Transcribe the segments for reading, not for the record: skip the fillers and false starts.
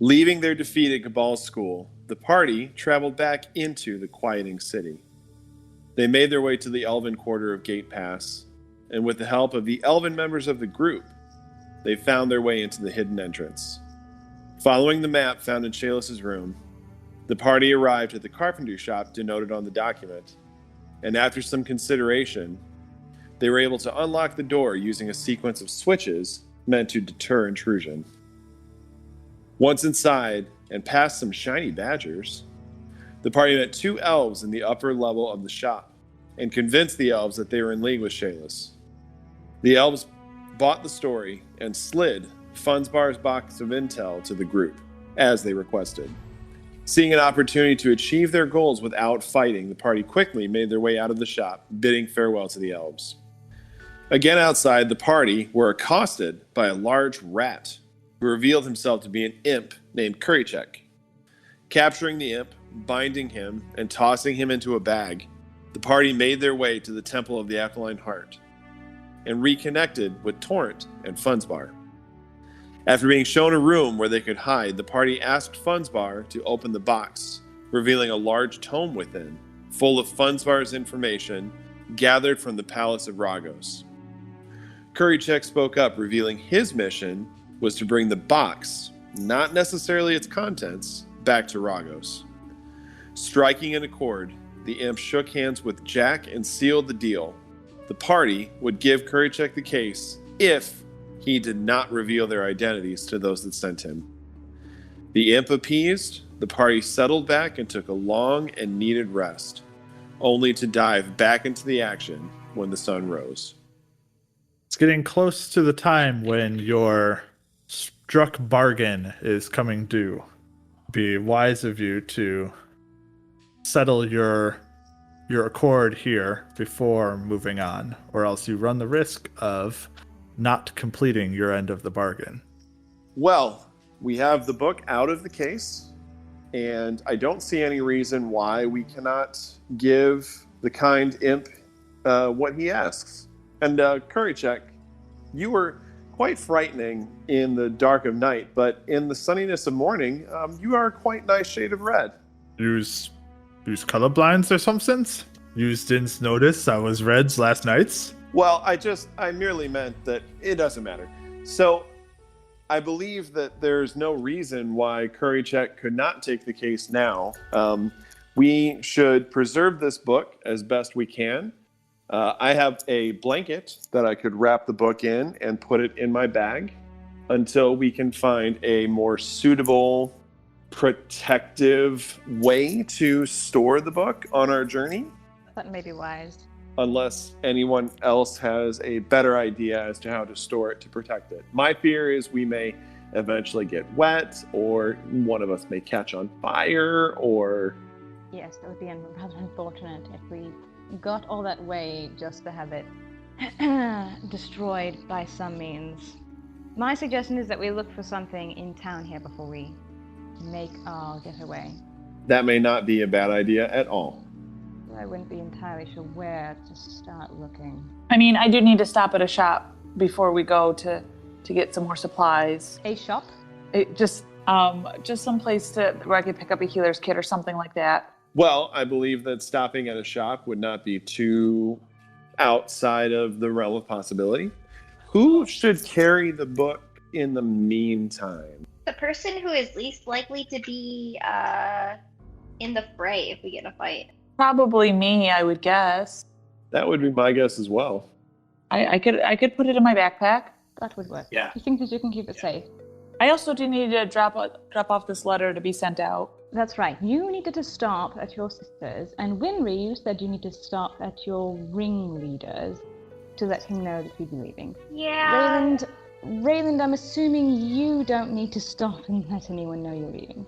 Leaving their defeat at Gabal's school, the party traveled back into the quieting city. They made their way to the elven quarter of Gate Pass, and with the help of the elven members of the group, they found their way into the hidden entrance. Following the map found in Shaelis's room, the party arrived at the carpentry shop denoted on the document, and after some consideration, they were able to unlock the door using a sequence of switches meant to deter intrusion. Once inside, and past some shiny badgers, the party met 2 elves in the upper level of the shop, and convinced the elves that they were in league with Shaelis. The elves bought the story and slid Funsbar's box of intel to the group, as they requested. Seeing an opportunity to achieve their goals without fighting, the party quickly made their way out of the shop, bidding farewell to the elves. Again outside, the party were accosted by a large rat who revealed himself to be an imp named Cleric. Capturing the imp, binding him, and tossing him into a bag, the party made their way to the Temple of the Alkaline Heart and reconnected with Torrent and Funsbar. After being shown a room where they could hide, the party asked Funsbar to open the box, revealing a large tome within, full of Funsbar's information gathered from the Palace of Ragos. Cleric spoke up, revealing his mission was to bring the box, not necessarily its contents, back to Ragos. Striking an accord, the imp shook hands with Jack and sealed the deal. The party would give Cleric the case if he did not reveal their identities to those that sent him. The imp appeased, the party settled back and took a long and needed rest, only to dive back into the action when the sun rose. It's getting close to the time when your struck bargain is coming due. Be wise of you to settle your accord here before moving on, or else you run the risk of not completing your end of the bargain. Well, we have the book out of the case, and I don't see any reason why we cannot give the kind imp what he asks. And Cleric, you were quite frightening in the dark of night, but in the sunniness of morning, you are a quite nice shade of red. Use colorblinds or something? You didn't notice I was reds last nights? Well, I merely meant that it doesn't matter. So, I believe that there's no reason why Cleric could not take the case now. We should preserve this book as best we can. I have a blanket that I could wrap the book in and put it in my bag until we can find a more suitable, protective way to store the book on our journey. That may be wise. Unless anyone else has a better idea as to how to store it to protect it. My fear is we may eventually get wet, or one of us may catch on fire, or... Yes, that would be rather unfortunate if we got all that way just to have it destroyed by some means. My suggestion is that we look for something in town here before we make our getaway. That may not be a bad idea at all. I wouldn't be entirely sure where to start looking. I mean, I do need to stop at a shop before we go to get some more supplies. A shop? Just some place where I could pick up a healer's kit or something like that. Well, I believe that stopping at a shop would not be too outside of the realm of possibility. Who should carry the book in the meantime? The person who is least likely to be in the fray if we get in a fight. Probably me, I would guess. That would be my guess as well. I could put it in my backpack. That would work. Yeah. You think that you can keep it safe? I also do need to drop off this letter to be sent out. That's right. You needed to stop at your sister's, and Winry, you said you need to stop at your ringleader's to let him know that you'd be leaving. Yeah. Rayland, I'm assuming you don't need to stop and let anyone know you're leaving.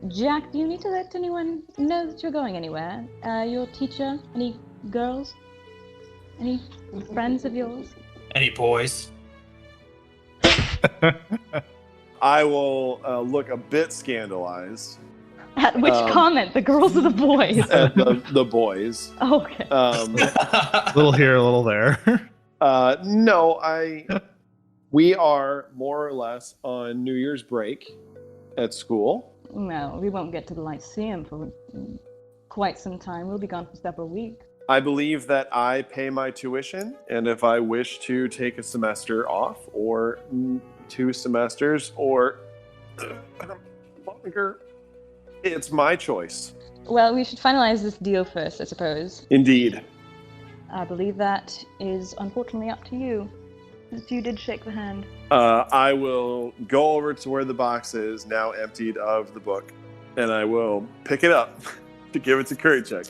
Jack, do you need to let anyone know that you're going anywhere? Your teacher? Any girls? Any friends of yours? Any boys? I will look a bit scandalized. At which comment? The girls or the boys? At the boys. Oh, okay. A little here, a little there. No, we are more or less on New Year's break, at school. Well, we won't get to the Lyceum for quite some time. We'll be gone for several weeks. I believe that I pay my tuition, and if I wish to take a semester off, or 2 semesters, or longer, it's my choice. Well, we should finalize this deal first, I suppose. Indeed. I believe that is unfortunately up to you, since you did shake the hand. I will go over to where the box is, now emptied of the book, and I will pick it up to give it to Curry Check.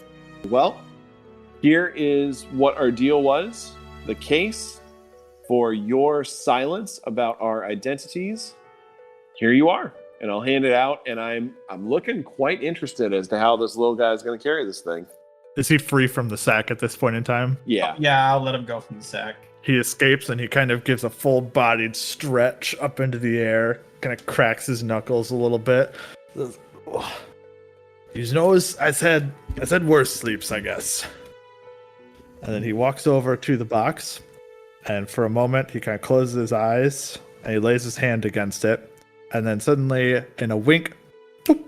Well, here is what our deal was. The case for your silence about our identities. Here you are. And I'll hand it out, and I'm looking quite interested as to how this little guy is going to carry this thing. Is he free from the sack at this point in time? Yeah. Yeah, I'll let him go from the sack. He escapes and he kind of gives a full-bodied stretch up into the air, kind of cracks his knuckles a little bit. His nose, I said worse sleeps, I guess. And then he walks over to the box, and for a moment he kind of closes his eyes and he lays his hand against it, and then suddenly, in a wink, boop,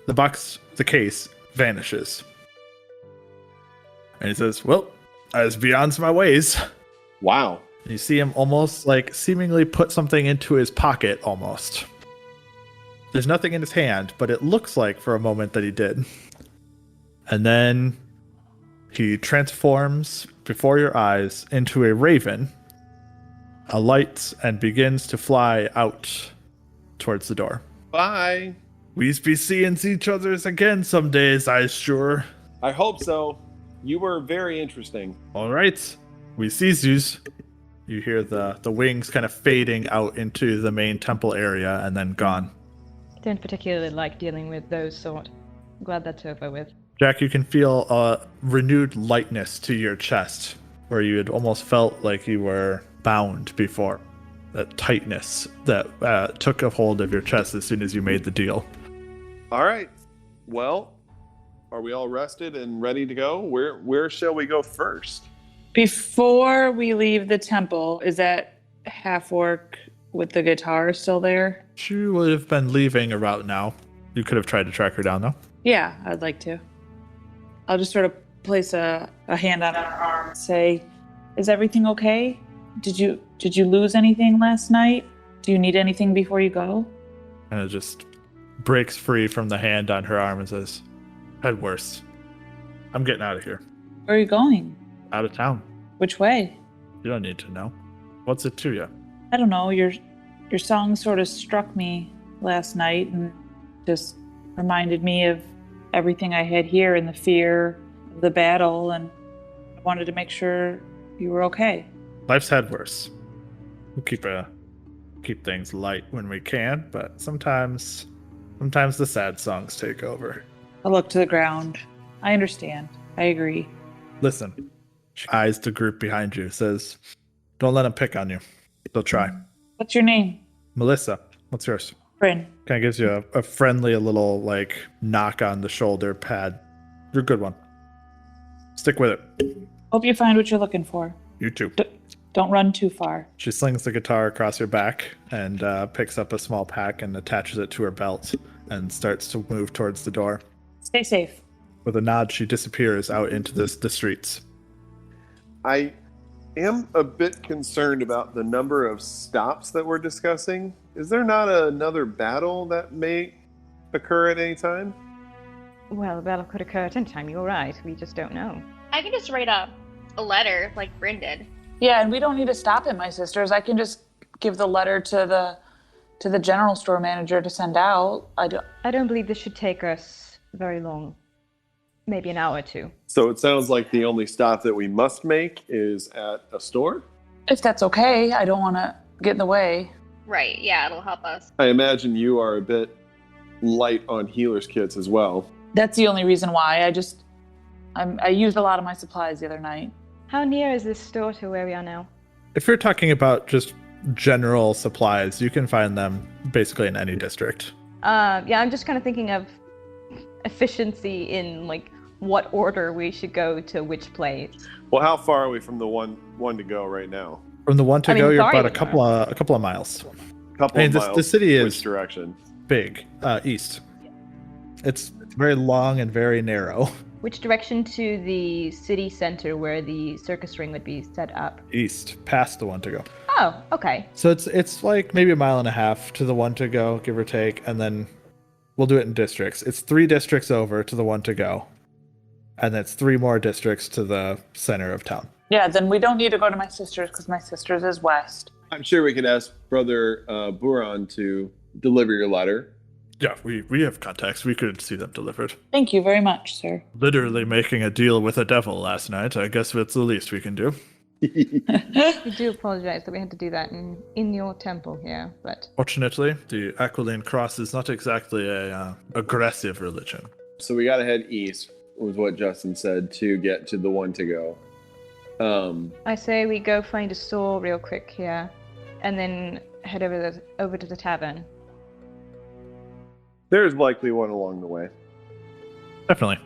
the case vanishes. And he says, "Well, I was beyond my ways." Wow. You see him almost like seemingly put something into his pocket almost. There's nothing in his hand, but it looks like for a moment that he did. And then he transforms before your eyes into a raven, alights, and begins to fly out towards the door. Bye. We's be seeing each other's again some days, I sure. I hope so. You were very interesting. All right, we sees yous. You hear the wings kind of fading out into the main temple area and then gone. Don't particularly like dealing with those sort. I'm glad that's over with. Jack, you can feel a renewed lightness to your chest, where you had almost felt like you were bound before. That tightness that took a hold of your chest as soon as you made the deal. All right. Well, are we all rested and ready to go? Where shall we go first? Before we leave the temple, is that half-orc with the guitar still there? She would have been leaving about now. You could have tried to track her down, though. Yeah, I'd like to. I'll just sort of place a hand on her arm and say, "Is everything okay? Did you lose anything last night? Do you need anything before you go?" And it just breaks free from the hand on her arm and says, "Had worse. I'm getting out of here. Where are you going? Out of town. Which way? You don't need to know. What's it to you?" I don't know. Your song sort of struck me last night and just reminded me of everything I had here and the fear of the battle, and I wanted to make sure you were okay. Life's had worse. We'll keep things light when we can, but sometimes the sad songs take over. I look to the ground. I understand. I agree. Listen. She eyes the group behind you, says, "Don't let them pick on you. They'll try." What's your name? Melissa, what's yours? Bryn. Kind of gives you a friendly, a little like knock on the shoulder pad. You're a good one. Stick with it. Hope you find what you're looking for. You too. Don't run too far. She slings the guitar across her back and picks up a small pack and attaches it to her belt and starts to move towards the door. Stay safe. With a nod, she disappears out into the streets. I am a bit concerned about the number of stops that we're discussing. Is there not another battle that may occur at any time? Well, the battle could occur at any time, you're right. We just don't know. I can just write a letter like Bryn did. Yeah, and we don't need to stop it, my sisters. I can just give the letter to the general store manager to send out. I don't believe this should take us very long. Maybe an hour or two. So it sounds like the only stop that we must make is at a store? If that's okay, I don't want to get in the way. Right, yeah, it'll help us. I imagine you are a bit light on healer's kits as well. That's the only reason why. I used a lot of my supplies the other night. How near is this store to where we are now? If you're talking about just general supplies, you can find them basically in any district. Yeah, I'm just kind of thinking of efficiency in like what order we should go to which place. Well, how far are we from the one to go right now? From the one to I mean, go, you're sorry, about a couple of miles. Couple I mean, of miles. the city is which direction? big. East. It's very long and very narrow. Which direction to the city center where the circus ring would be set up? East, past the one to go. Oh, okay. So it's like maybe a mile and a half to the one to go, give or take, and then we'll do it in districts. It's 3 districts over to the one to go, and that's 3 more districts to the center of town. Yeah, then we don't need to go to my sister's because my sister's is west. I'm sure we could ask Brother Buron to deliver your letter. Yeah, we have contacts. We could see them delivered. Thank you very much, sir. Literally making a deal with a devil last night. I guess that's the least we can do. We do apologize that we had to do that in your temple here, but... Fortunately, the Aquiline Cross is not exactly a aggressive religion. So we got to head east, was what Justin said, to get to the one to go. I say we go find a store real quick here, and then head over to the tavern. There's likely one along the way. Definitely.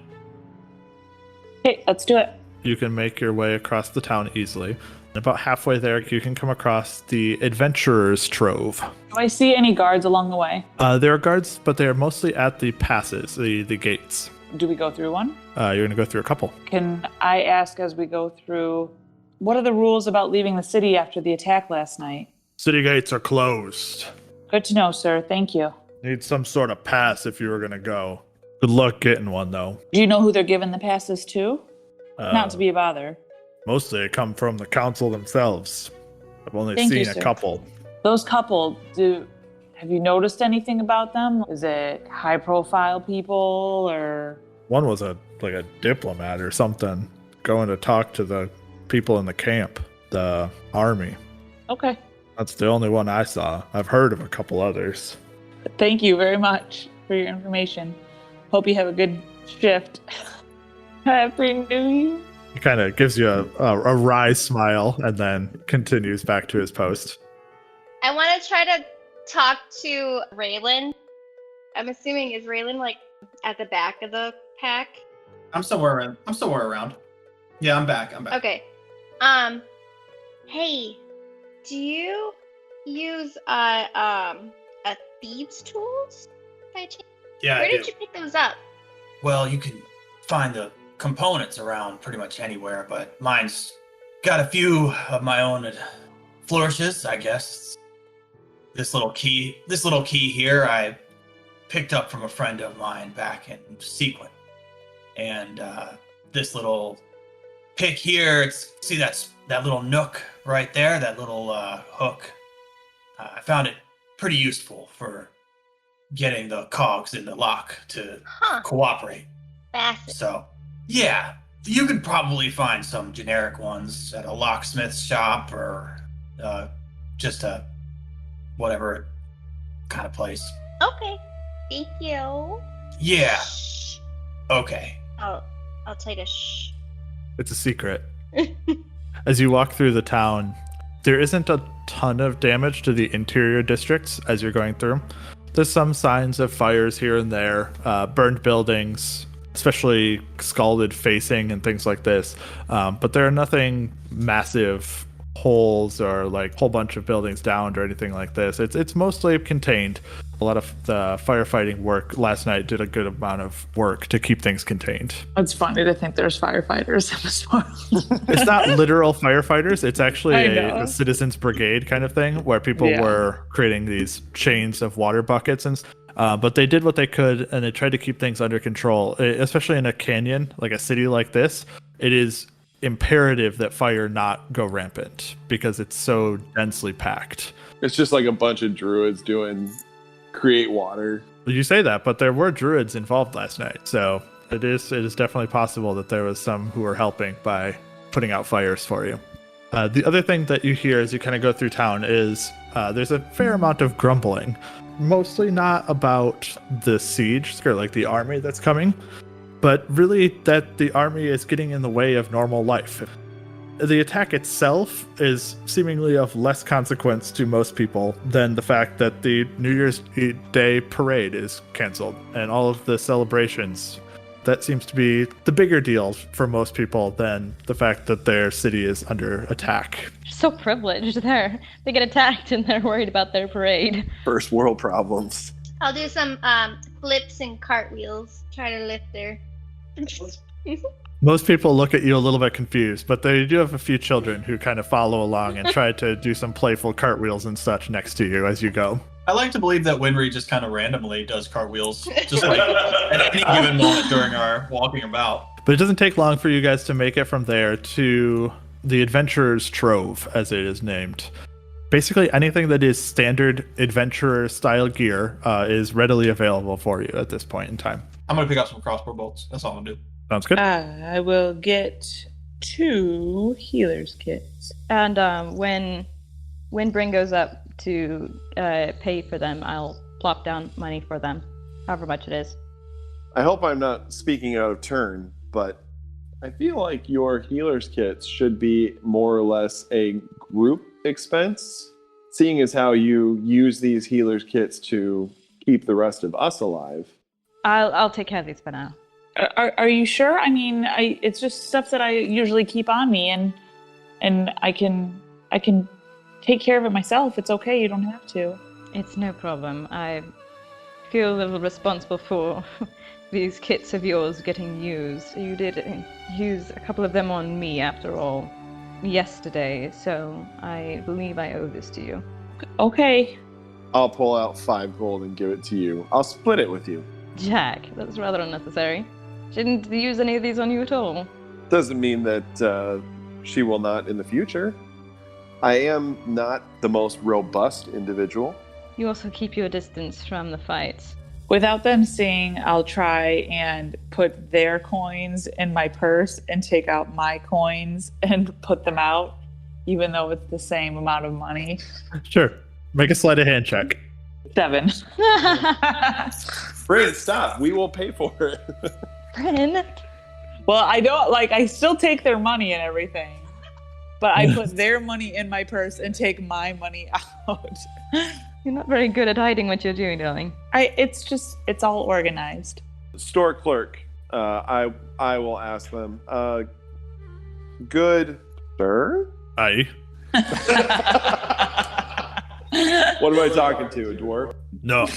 Okay, let's do it. You can make your way across the town easily. And about halfway there, you can come across the Adventurer's Trove. Do I see any guards along the way? There are guards, but they are mostly at the passes, the gates. Do we go through one? You're going to go through a couple. Can I ask as we go through, what are the rules about leaving the city after the attack last night? City gates are closed. Good to know, sir. Thank you. Need some sort of pass if you were going to go. Good luck getting one, though. Do you know who they're giving the passes to? Not to be a bother. Mostly they come from the council themselves. I've only Thank you, seen a sir. couple. Those couple, have you noticed anything about them? Is it high-profile people, or... One was a diplomat or something, going to talk to the people in the camp, the army. Okay. That's the only one I saw. I've heard of a couple others. Thank you very much for your information. Hope you have a good shift. Happy New Year. He kind of gives you a wry smile and then continues back to his post. I want to try to talk to Rayland. I'm assuming, is Rayland like at the back of the pack? I'm somewhere around. Yeah, I'm back. Okay. Hey, do you use a thieves' tools by chance? Yeah, Where I did do. you pick those up? Well, you can find the components around pretty much anywhere, but mine's got a few of my own flourishes, I guess. This little key here, I picked up from a friend of mine back in Sequin. And this little pick here, see that little nook right there, that little hook. I found it pretty useful for getting the cogs in the lock to cooperate. Fascinating. So, yeah, you could probably find some generic ones at a locksmith's shop or just a whatever kind of place. Okay. Thank you. Yeah. Shh. Okay. I'll tell you to shh. It's a secret. As you walk through the town, there isn't a ton of damage to the interior districts as you're going through. There's some signs of fires here and there, burned buildings, especially scalded facing and things like this. But there are nothing massive holes or like whole bunch of buildings downed or anything like this. It's mostly contained. A lot of the firefighting work last night did a good amount of work to keep things contained. It's funny to think there's firefighters in this world. It's not literal firefighters. It's actually a citizens brigade kind of thing where people were creating these chains of water buckets but they did what they could and they tried to keep things under control, especially in a canyon, like a city like this. It is imperative that fire not go rampant because it's so densely packed. It's just like a bunch of druids doing create water. You say that, but there were druids involved last night, so it is definitely possible that there was some who were helping by putting out fires for you. The other thing that you hear as you kind of go through town is there's a fair amount of grumbling, mostly not about the siege or like the army that's coming, but really that the army is getting in the way of normal life. The attack itself is seemingly of less consequence to most people than the fact that the New Year's Day parade is canceled and all of the celebrations. That seems to be the bigger deal for most people than the fact that their city is under attack. So privileged. They get attacked and they're worried about their parade. First world problems. I'll do some flips and cartwheels. Try to lift her. Most people look at you a little bit confused, but they do have a few children who kind of follow along and try to do some playful cartwheels and such next to you as you go. I like to believe that Winry just kind of randomly does cartwheels, just like at any given moment during our walking about. But it doesn't take long for you guys to make it from there to the Adventurer's Trove, as it is named. Basically, anything that is standard adventurer-style gear is readily available for you at this point in time. I'm going to pick up some crossbow bolts. That's all I'm going to do. Sounds good. I will get 2 healer's kits. And when Bryn goes up to pay for them, I'll plop down money for them, however much it is. I hope I'm not speaking out of turn, but I feel like your healer's kits should be more or less a group expense, seeing as how you use these healer's kits to keep the rest of us alive. I'll take care of these for now. Are you sure? I mean, it's just stuff that I usually keep on me, and I can take care of it myself. It's okay. You don't have to. It's no problem. I feel a little responsible for these kits of yours getting used. You did use a couple of them on me, after all, yesterday, so I believe I owe this to you. Okay. I'll pull out 5 gold and give it to you. I'll split it with you. Jack, that's rather unnecessary. She didn't use any of these on you at all. Doesn't mean that she will not in the future. I am not the most robust individual. You also keep your distance from the fights. Without them seeing, I'll try and put their coins in my purse and take out my coins and put them out, even though it's the same amount of money. Sure. Make a sleight of hand check. 7. Bryn, stop. We will pay for it. Bryn? Well, I still take their money and everything, but I put their money in my purse and take my money out. You're not very good at hiding what you're doing, darling. It's all organized. Store clerk, I will ask them. Good sir? Aye. What am I talking to, a dwarf? No,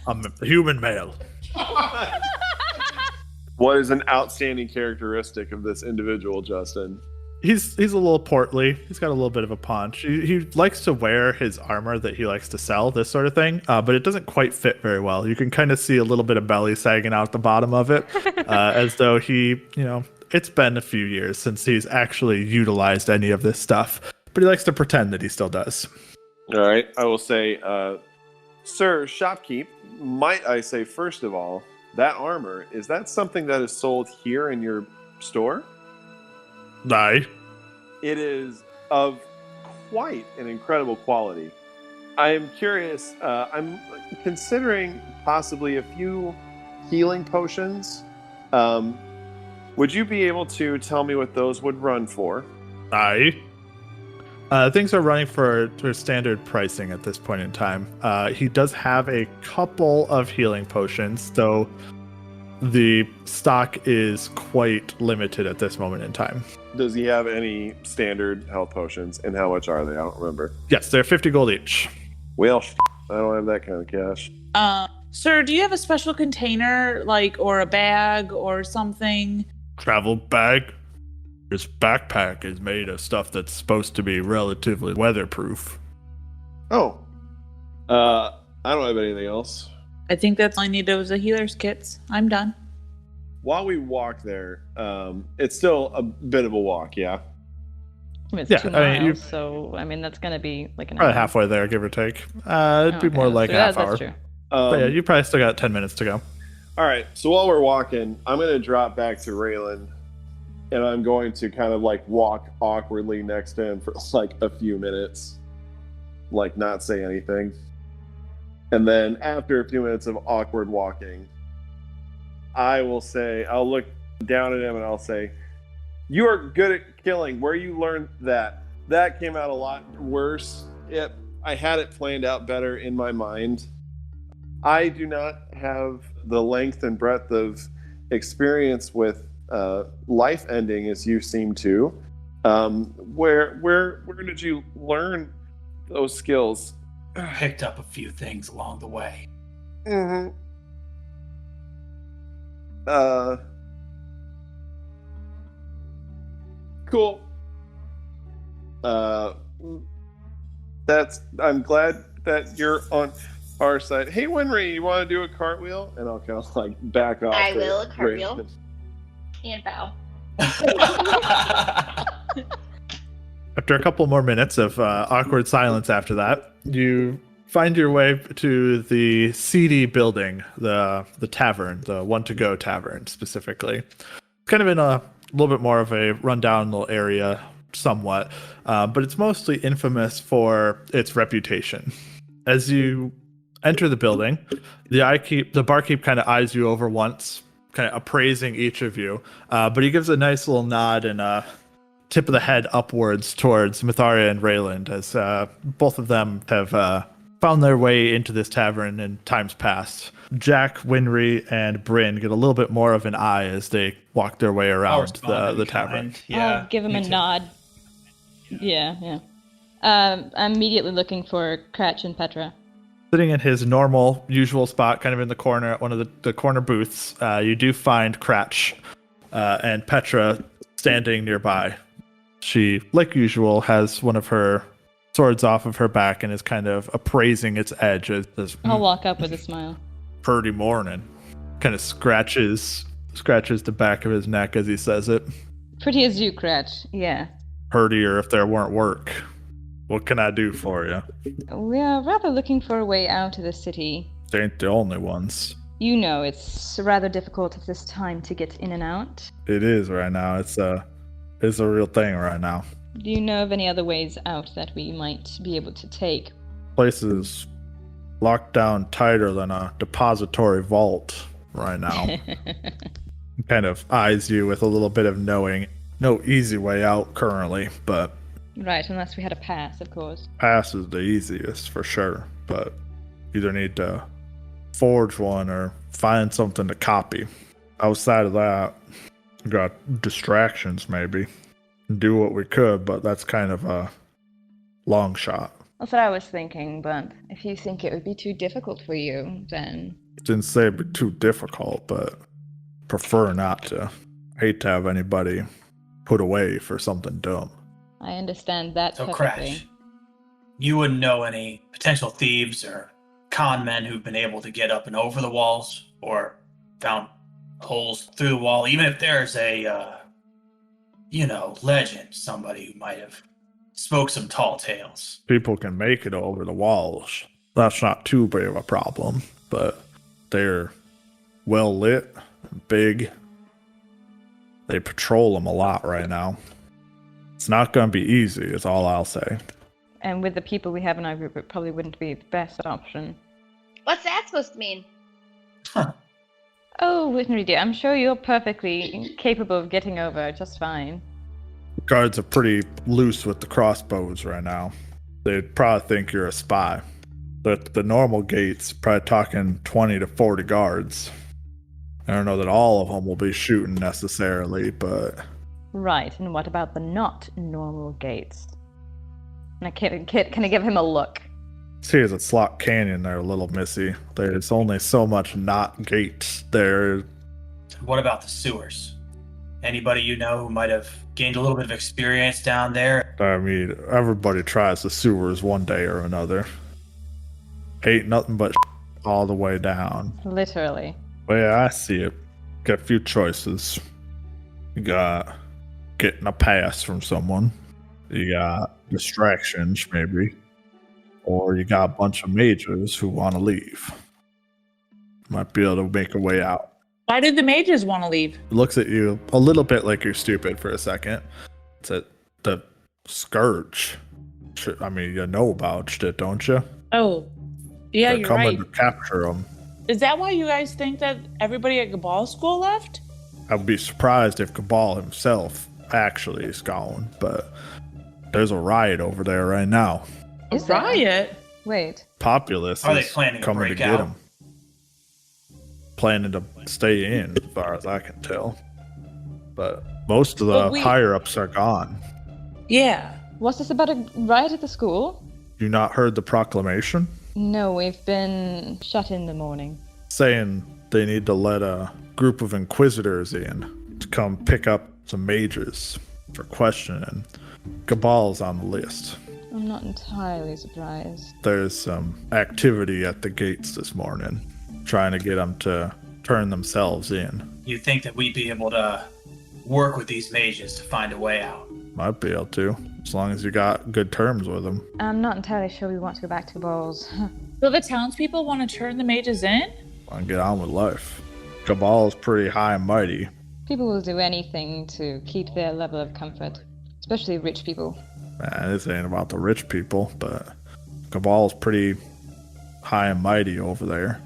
I'm a human male. What is an outstanding characteristic of this individual, Justin? He's a little portly. He's got a little bit of a paunch. He likes to wear his armor that he likes to sell, this sort of thing, but it doesn't quite fit very well. You can kind of see a little bit of belly sagging out the bottom of it, as though it's been a few years since he's actually utilized any of this stuff, but he likes to pretend that he still does. All right, I will say, sir, shopkeep, might I say, first of all, that armor, is that something that is sold here in your store? Aye. It is of quite an incredible quality. I am curious, I'm considering possibly a few healing potions. Would you be able to tell me what those would run for? Aye. Things are running for standard pricing at this point in time. He does have a couple of healing potions, though the stock is quite limited at this moment in time. Does he have any standard health potions, and how much are they? I don't remember. Yes, they're 50 gold each. Well, I don't have that kind of cash. Sir, do you have a special container, or a bag or something? Travel bag? This backpack is made of stuff that's supposed to be relatively weatherproof. Oh. I don't have anything else. I think that's all I needed was the healer's kits. I'm done. While we walk there, it's still a bit of a walk, yeah? It's Yeah, 2 I mean, miles, so that's going to be like an Probably hour. halfway there, give or take. It'd be more Okay, like so a half that's hour. true. But yeah, you probably still got 10 minutes to go. All right, so while we're walking, I'm going to drop back to Rayland, and I'm going to kind of walk awkwardly next to him for a few minutes, not say anything. And then after a few minutes of awkward walking, I'll look down at him and I'll say, "You are good at killing. Where you learned that? That came out a lot worse. I had it planned out better in my mind. I do not have the length and breadth of experience with life ending as you seem to. Where did you learn those skills?" Picked up a few things along the way. Mm-hmm. Cool. I'm glad that you're on our side. Hey, Winry, you want to do a cartwheel? And I'll kind of like back off. I will, a cartwheel. And bow. After a couple more minutes of awkward silence after that, you find your way to the seedy building, the tavern, the one-to-go tavern specifically. Kind of in a little bit more of a rundown little area, somewhat, but it's mostly infamous for its reputation. As you enter the building, the barkeep kind of eyes you over once, kind of appraising each of you, but he gives a nice little nod and a tip of the head upwards towards Myetharia and Rayland, as both of them have found their way into this tavern in times past. Jack, Winry, and Bryn get a little bit more of an eye as they walk their way around the tavern. I'll give him a nod. Yeah. I'm immediately looking for Cratch and Petra. Sitting in his normal, usual spot, kind of in the corner at one of the corner booths, you do find Cratch and Petra standing nearby. She, like usual, has one of her swords off of her back and is kind of appraising its edge. I'll walk up with a smile. Purdy morning. Kind of scratches the back of his neck as he says it. Pretty as you, Cratch. Yeah. Purdier if there weren't work. What can I do for you? We are rather looking for a way out of the city. They ain't the only ones. You know, it's rather difficult at this time to get in and out. It is right now. It's a real thing right now. Do you know of any other ways out that we might be able to take? Place is locked down tighter than a depository vault right now. Kind of eyes you with a little bit of knowing. No easy way out currently, but... Right, unless we had a pass, of course. Pass is the easiest, for sure, but either need to forge one or find something to copy. Outside of that, we got distractions, maybe. Do what we could, but that's kind of a long shot. That's what I was thinking, but if you think it would be too difficult for you, then... Didn't say it'd be too difficult, but prefer not to. Hate to have anybody put away for something dumb. I understand that So, perfectly. Crash, you wouldn't know any potential thieves or con men who've been able to get up and over the walls or found holes through the wall, even if there's a, legend, somebody who might have spoke some tall tales. People can make it over the walls. That's not too big of a problem, but they're well lit, big. They patrol them a lot right now. It's not going to be easy, is all I'll say. And with the people we have in our group, it probably wouldn't be the best option. What's that supposed to mean? Oh, Winry dear, I'm sure you're perfectly capable of getting over just fine. Guards are pretty loose with the crossbows right now. They'd probably think you're a spy. But the normal gate's probably talking 20 to 40 guards. I don't know that all of them will be shooting necessarily, but... Right, and what about the not normal gates? And I can I give him a look? See, as it's Slot Canyon there, little missy. There's only so much not gates there. What about the sewers? Anybody you know who might have gained a little bit of experience down there? I mean, everybody tries the sewers one day or another. Ain't nothing but all the way down. Literally. Well, yeah, I see it. Got a few choices. You got getting a pass from someone. You got distractions, maybe. Or you got a bunch of mages who want to leave. Might be able to make a way out. Why did the mages want to leave? It looks at you a little bit like you're stupid for a second. It's the Scourge. I mean, you know about shit, don't you? Oh, yeah, They're you're coming right. to capture them. Is that why you guys think that everybody at Cabal School left? I would be surprised if Cabal himself actually is gone, but there's a riot over there right now. A riot? Wait. Populace Are they is planning to coming to break get out? him. Planning to stay in, as far as I can tell. But most of the higher-ups are gone. Yeah. Was this about a riot at the school? You not heard the proclamation? No, we've been shut in the morning. Saying they need to let a group of inquisitors in to come pick up some mages for questioning. Cabal's on the list. I'm not entirely surprised. There's some activity at the gates this morning, trying to get them to turn themselves in. You think that we'd be able to work with these mages to find a way out? Might be able to, as long as you got good terms with them. I'm not entirely sure we want to go back to the balls. So the townspeople want to turn the mages in? Want to get on with life. Cabal's pretty high and mighty. People will do anything to keep their level of comfort, especially rich people. Man, this ain't about the rich people, but Cabal's pretty high and mighty over there.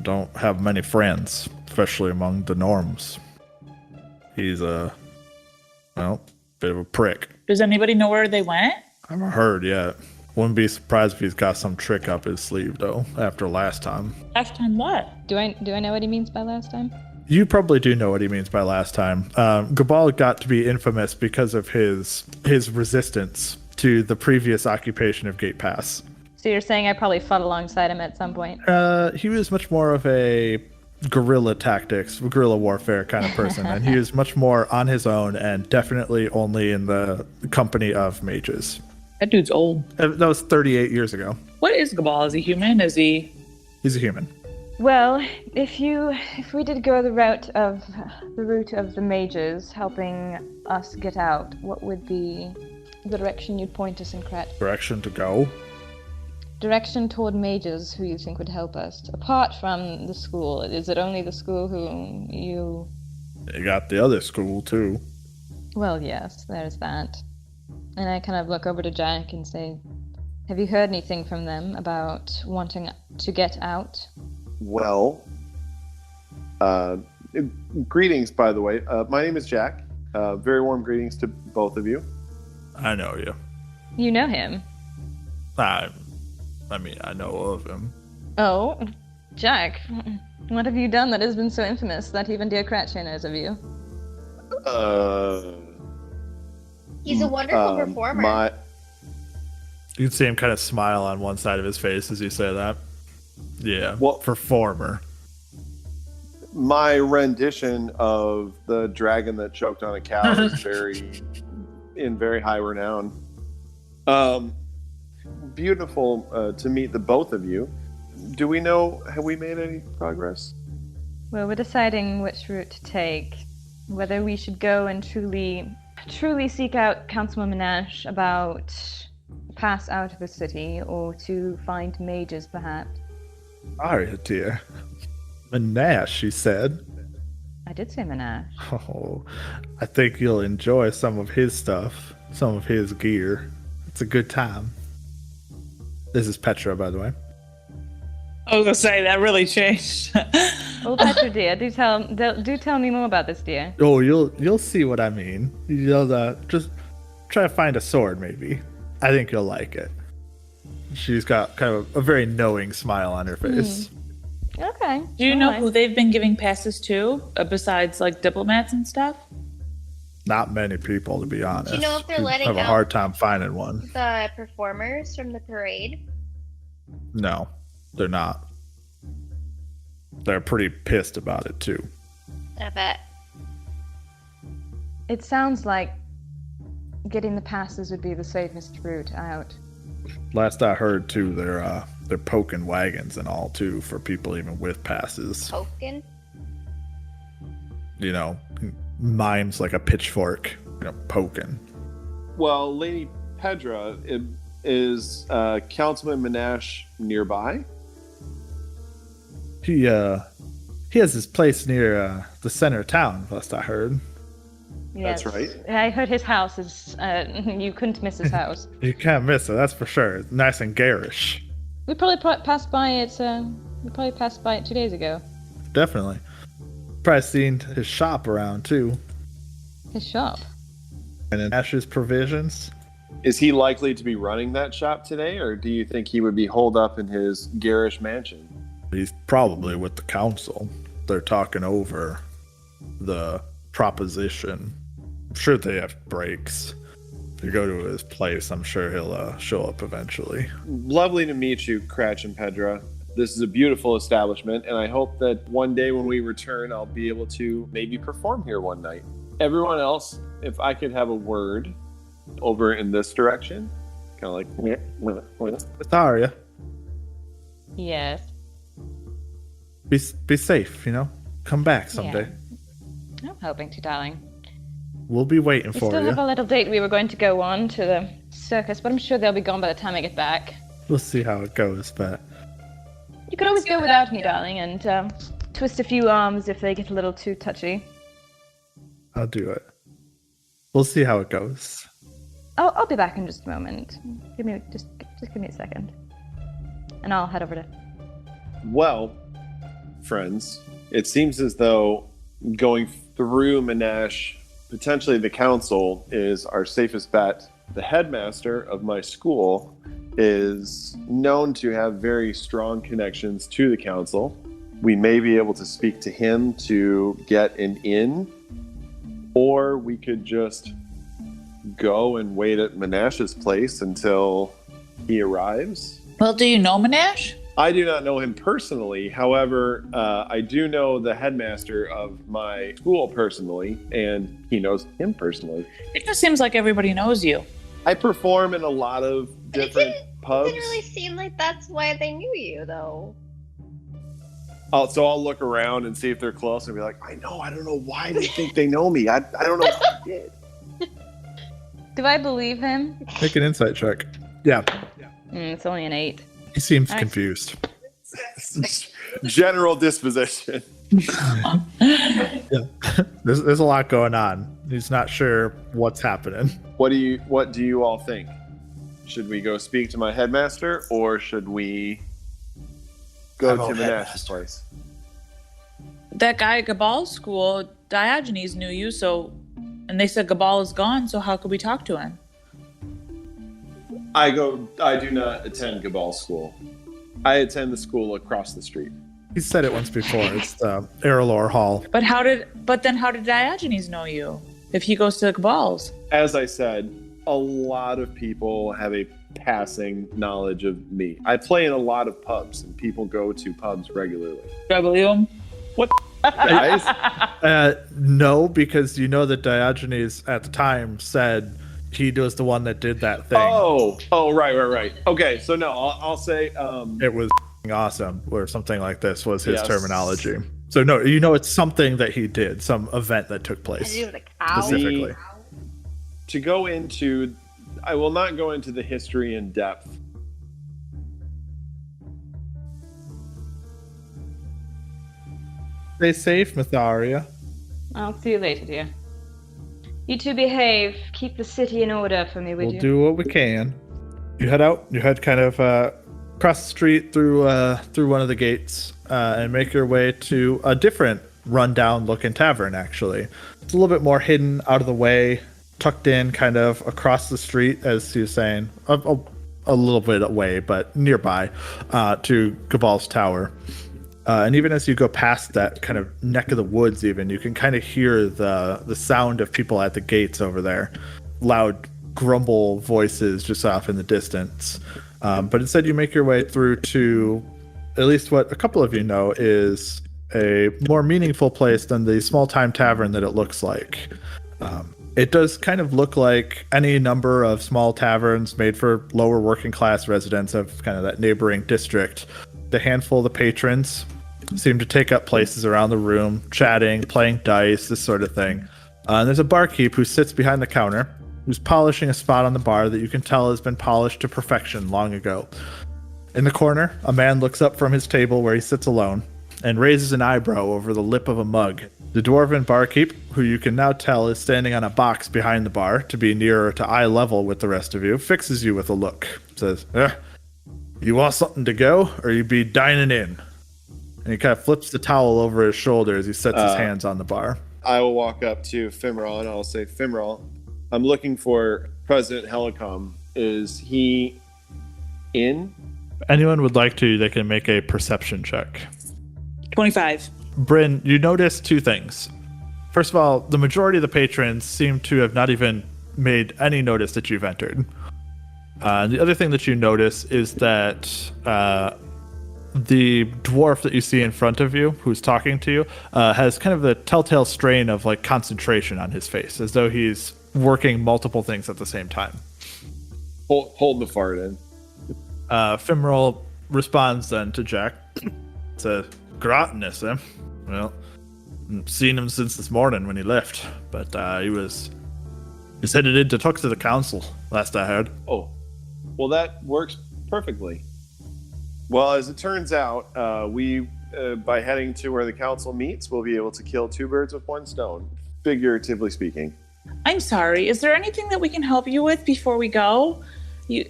Don't have many friends, especially among the norms. He's a, bit of a prick. Does anybody know where they went? I haven't heard yet. Wouldn't be surprised if he's got some trick up his sleeve, though, after last time. Last time what? Do I know what he means by last time? You probably do know what he means by last time. Cabal got to be infamous because of his resistance to the previous occupation of Gate Pass. So you're saying I probably fought alongside him at some point? He was much more of a guerrilla warfare kind of person, and he was much more on his own and definitely only in the company of mages. That dude's old. That was 38 years ago. What is Cabal? Is he human? Is he... He's a human. Well, if we did go the route of the mages helping us get out, what would be the direction you'd point us in, Krat? Direction to go? Direction toward mages who you think would help us. Apart from the school, is it only the school who you... You got the other school, too. Well, yes, there's that. And I kind of look over to Jack and say, have you heard anything from them about wanting to get out? Well, greetings, by the way. My name is Jack. Very warm greetings to both of you. I know you. You know him? I know of him. Oh, Jack, what have you done that has been so infamous that even dear Cratchit knows of you? He's a wonderful performer. You can see him kind of smile on one side of his face as you say that. Yeah, well, performer. My rendition of the dragon that choked on a cow is very high renown. Beautiful to meet the both of you. Do we know, have we made any progress? Well, we're deciding which route to take. Whether we should go and truly seek out Councilman Minash about pass out of the city, or to find mages, perhaps. Aria, dear. Minash, she said. I did say Minash. Oh, I think you'll enjoy some of his stuff, some of his gear. It's a good time. This is Petra, by the way. I was gonna say that really changed. Oh, Petra, dear, do tell me more about this, dear. Oh, you'll see what I mean. You'll just try to find a sword, maybe. I think you'll like it. She's got kind of a very knowing smile on her face. Okay. Do you know who they've been giving passes to, besides like diplomats and stuff? Not many people, to be honest. Do you know if they're You'd letting have a out hard time finding one. the performers from the parade? No, they're not. They're pretty pissed about it too. I bet. It sounds like getting the passes would be the safest route out. Last I heard too, they're poking wagons and all too for people even with passes. Poking? You know, mimes like a pitchfork, poking. Well, Lady Pedra, is Councilman Minash nearby? He has his place near the center of town, last I heard. Yes. That's right. I heard his house is. You couldn't miss his house. You can't miss it, that's for sure. It's nice and garish. We probably passed by it. We probably passed by it 2 days ago. Definitely. Probably seen his shop around too. His shop. And in Ash's provisions. Is he likely to be running that shop today, or do you think he would be holed up in his garish mansion? He's probably with the council. They're talking over the proposition. I'm sure they have breaks. If you go to his place, I'm sure he'll show up eventually. Lovely to meet you, Cratch and Pedra. This is a beautiful establishment, and I hope that one day when we return, I'll be able to maybe perform here one night. Everyone else, if I could have a word over in this direction, kind of like... Myetharia, Yes. be safe, Come back someday. Yeah. I'm hoping to, darling. We'll be waiting We for still you. have a little date we were going to go on to the circus, but I'm sure they'll be gone by the time I get back. We'll see how it goes, but You could always go without me, darling, and twist a few arms if they get a little too touchy. I'll do it. We'll see how it goes. I'll be back in just a moment. Give me just give me a second, and I'll head over to. Well, friends, it seems as though going through Monash, potentially the council, is our safest bet. The headmaster of my school is known to have very strong connections to the council. We may be able to speak to him to get an in, or we could just go and wait at Monash's place until he arrives. Well, do you know Monash? I do not know him personally. However, I do know the headmaster of my school personally, and he knows him personally. It just seems like everybody knows you. I perform in a lot of different pubs. It didn't really seem like that's why they knew you, though. So I'll look around and see if they're close and be like, I don't know why they think they know me. I don't know what I did. Do I believe him? Make an insight check. Yeah. It's only an 8. He seems Nice. confused. General disposition. Yeah. There's a lot going on. He's not sure what's happening. What do you all think? Should we go speak to my headmaster, or should we go I vote to Monash's headmaster. place? That guy at Gabal's school, Diogenes, knew you, and they said Gabal is gone, so how could we talk to him? I do not attend Cabal school. I attend the school across the street. He said it once before. It's the Errolor Hall. But then how did Diogenes know you if he goes to Gabal's? As I said, a lot of people have a passing knowledge of me. I play in a lot of pubs, and people go to pubs regularly. Do I believe him? Guys, No, because you know that Diogenes at the time said he was the one that did that thing. oh, right. Okay, so no, I'll say It was awesome, or something like this was his Yes. terminology. So no, it's something that he did, some event that took place specifically. to go into. I will not go into the history in depth. Stay safe, Myetharia. I'll see you later, dear. You two behave. Keep the city in order for me, would We'll you? do what we can. You head out. You head kind of across the street through one of the gates and make your way to a different rundown-looking tavern. Actually, it's a little bit more hidden, out of the way, tucked in, kind of across the street, as you were saying, a little bit away, but nearby to Gabal's Tower. And even as you go past that kind of neck of the woods, even you can kind of hear the sound of people at the gates over there, loud grumble voices just off in the distance. But instead, you make your way through to at least what a couple of you know is a more meaningful place than the small-time tavern that it looks like. It does kind of look like any number of small taverns made for lower working class residents of kind of that neighboring district. The handful of the patrons seem to take up places around the room, chatting, playing dice, this sort of thing. And there's a barkeep who sits behind the counter, who's polishing a spot on the bar that you can tell has been polished to perfection long ago. In the corner, a man looks up from his table where he sits alone and raises an eyebrow over the lip of a mug. The dwarven barkeep, who you can now tell is standing on a box behind the bar to be nearer to eye level with the rest of you, fixes you with a look. Says, you want something to go, or you be dining in? And he kind of flips the towel over his shoulder as he sets his hands on the bar. I will walk up to Fimral and I'll say, Fimral, I'm looking for President Helicom. Is he in? If anyone would like to, they can make a perception check. 25. Bryn, you notice two things. First of all, the majority of the patrons seem to have not even made any notice that you've entered. The other thing that you notice is that the dwarf that you see in front of you, who's talking to you, has kind of the telltale strain of like concentration on his face, as though he's working multiple things at the same time. Hold the fart in. Fimrel responds then to Jack. It's a gluttonous, eh? Well, I've seen him since this morning when he left, but he's headed in to talk to the council, last I heard. Oh, well, that works perfectly. Well, as it turns out, we by heading to where the council meets, we'll be able to kill two birds with one stone, figuratively speaking. I'm sorry. Is there anything that we can help you with before we go? You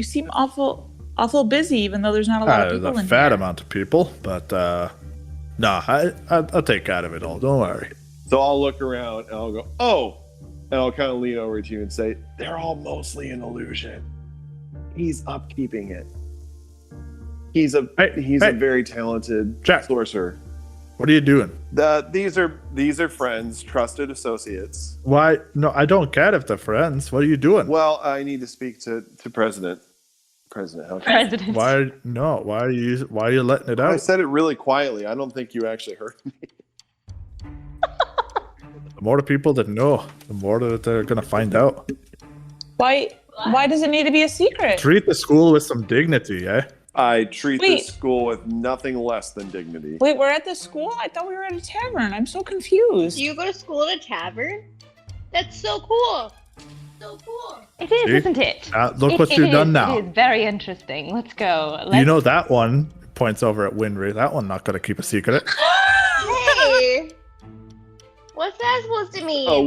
seem awful busy, even though there's not a lot of people in here. There's a fat amount of people, but I'll take care of it all. Don't worry. So I'll look around and I'll go, oh, and I'll kind of lean over to you and say, they're all mostly an illusion. He's upkeeping it. He's a very talented Jack, sorcerer. what are you doing? These are friends, trusted associates. Why? No, I don't care if they're friends. What are you doing? Well, I need to speak to President Halfling. President. Why are you letting it out? I said it really quietly. I don't think you actually heard me. The more the people that know, the more that they're gonna find out. Why does it need to be a secret? Treat the school with some dignity, eh? I treat this school with nothing less than dignity. Wait, we're at the school? I thought we were at a tavern. I'm so confused. You go to school at a tavern? That's so cool. So cool. It is, See? isn't it? Look what you've done now. It is very interesting. Let's go. You know that one points over at Winry. That one not gonna keep a secret. Hey! What's that supposed to mean? Oh,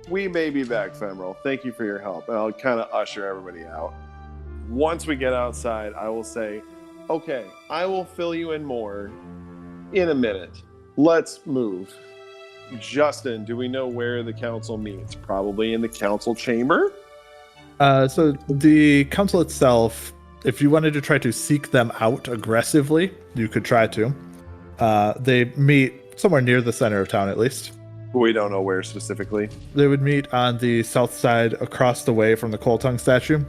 we may be back, Femoral. Thank you for your help. And I'll kind of usher everybody out. Once we get outside, I will say, okay, I will fill you in more in a minute. Let's move. Justin, do we know where the council meets? Probably in the council chamber? So the council itself, if you wanted to try to seek them out aggressively, you could try to. They meet somewhere near the center of town, at least. We don't know where specifically. They would meet on the south side across the way from the Coal Tongue statue.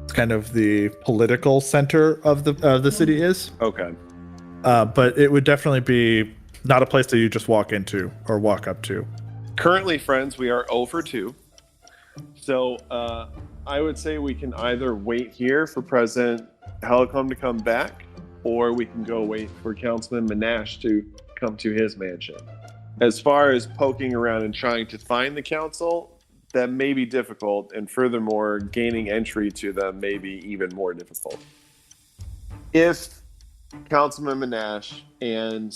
It's kind of the political center of the city is. Okay. But it would definitely be not a place that you just walk into or walk up to. Currently, friends, we are 0 for 2. So I would say we can either wait here for President Helicom to come back, or we can go wait for Councilman Monash to come to his mansion. As far as poking around and trying to find the council, that may be difficult, and furthermore, gaining entry to them may be even more difficult. If Councilman Monash and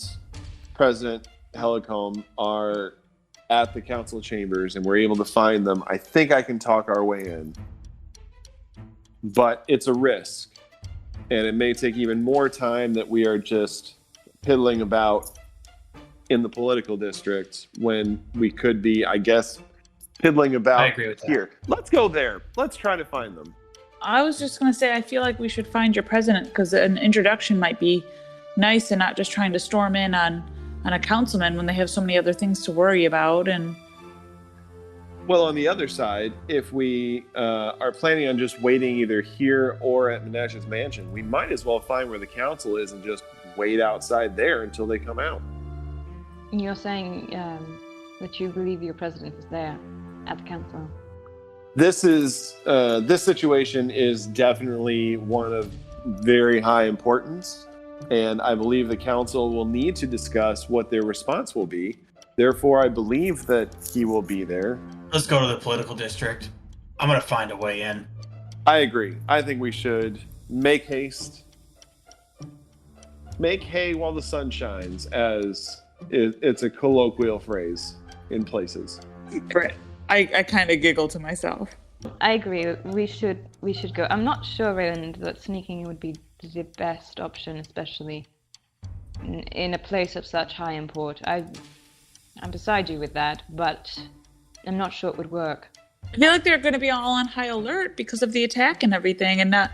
President Helicom are at the council chambers and we're able to find them, I think I can talk our way in. But it's a risk, and it may take even more time that we are just piddling about in the political district when we could be, I guess, piddling about I agree with that. here. Let's go there. Let's try to find them. I was just going to say, I feel like we should find your president, because an introduction might be nice and not just trying to storm in on a councilman when they have so many other things to worry about. And Well, on the other side, if we are planning on just waiting either here or at Monash's mansion, we might as well find where the council is and just wait outside there until they come out. You're saying that you believe your president is there at the council. This situation is definitely one of very high importance, and I believe the council will need to discuss what their response will be. Therefore, I believe that he will be there. Let's go to the political district. I'm going to find a way in. I agree. I think we should make haste. Make hay while the sun shines, as it's a colloquial phrase in places. I kind of giggle to myself. I agree. We should go. I'm not sure, Rayland, that sneaking would be the best option, especially in a place of such high import. I'm beside you with that, but I'm not sure it would work. I feel like they're going to be all on high alert because of the attack and everything, and not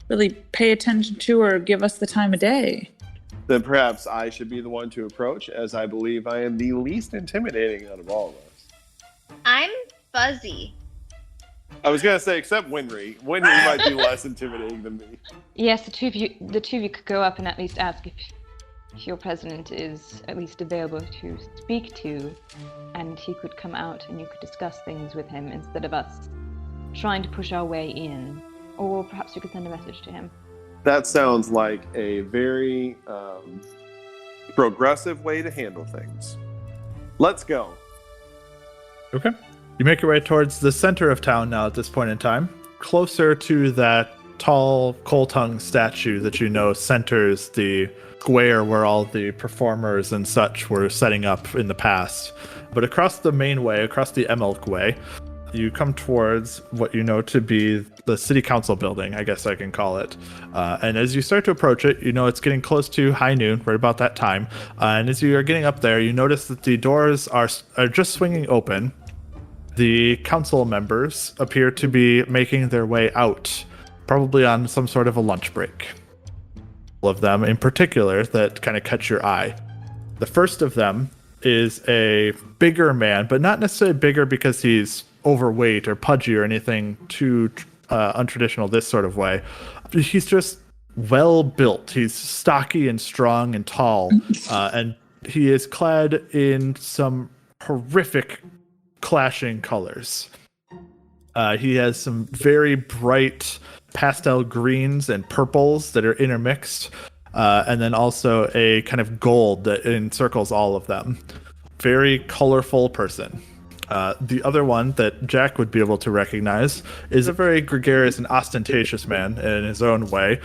really pay attention to or give us the time of day. Then perhaps I should be the one to approach, as I believe I am the least intimidating out of all of us. I'm fuzzy. I was gonna say, except Winry. Winry might be less intimidating than me. Yes, the two of you could go up and at least ask if your president is at least available to speak to, and he could come out and you could discuss things with him instead of us trying to push our way in. Or perhaps you could send a message to him. That sounds like a very progressive way to handle things. Let's go. Okay. You make your way towards the center of town now at this point in time, closer to that tall Coltung statue that you know centers the square where all the performers and such were setting up in the past. But across the main way, across the Emelk Way, you come towards what you know to be the city council building, I guess I can call it. And as you start to approach it, you know it's getting close to high noon, right about that time. And as you are getting up there, you notice that the doors are just swinging open. The council members appear to be making their way out, probably on some sort of a lunch break. All of them in particular that kind of catch your eye. The first of them is a bigger man, but not necessarily bigger because he's overweight or pudgy or anything too untraditional this sort of way. He's just well built. He's stocky and strong and tall, and he is clad in some horrific clashing colors. He has some very bright pastel greens and purples that are intermixed, and then also a kind of gold that encircles all of them. Very colorful person. The other one that Jack would be able to recognize is a very gregarious and ostentatious man in his own way,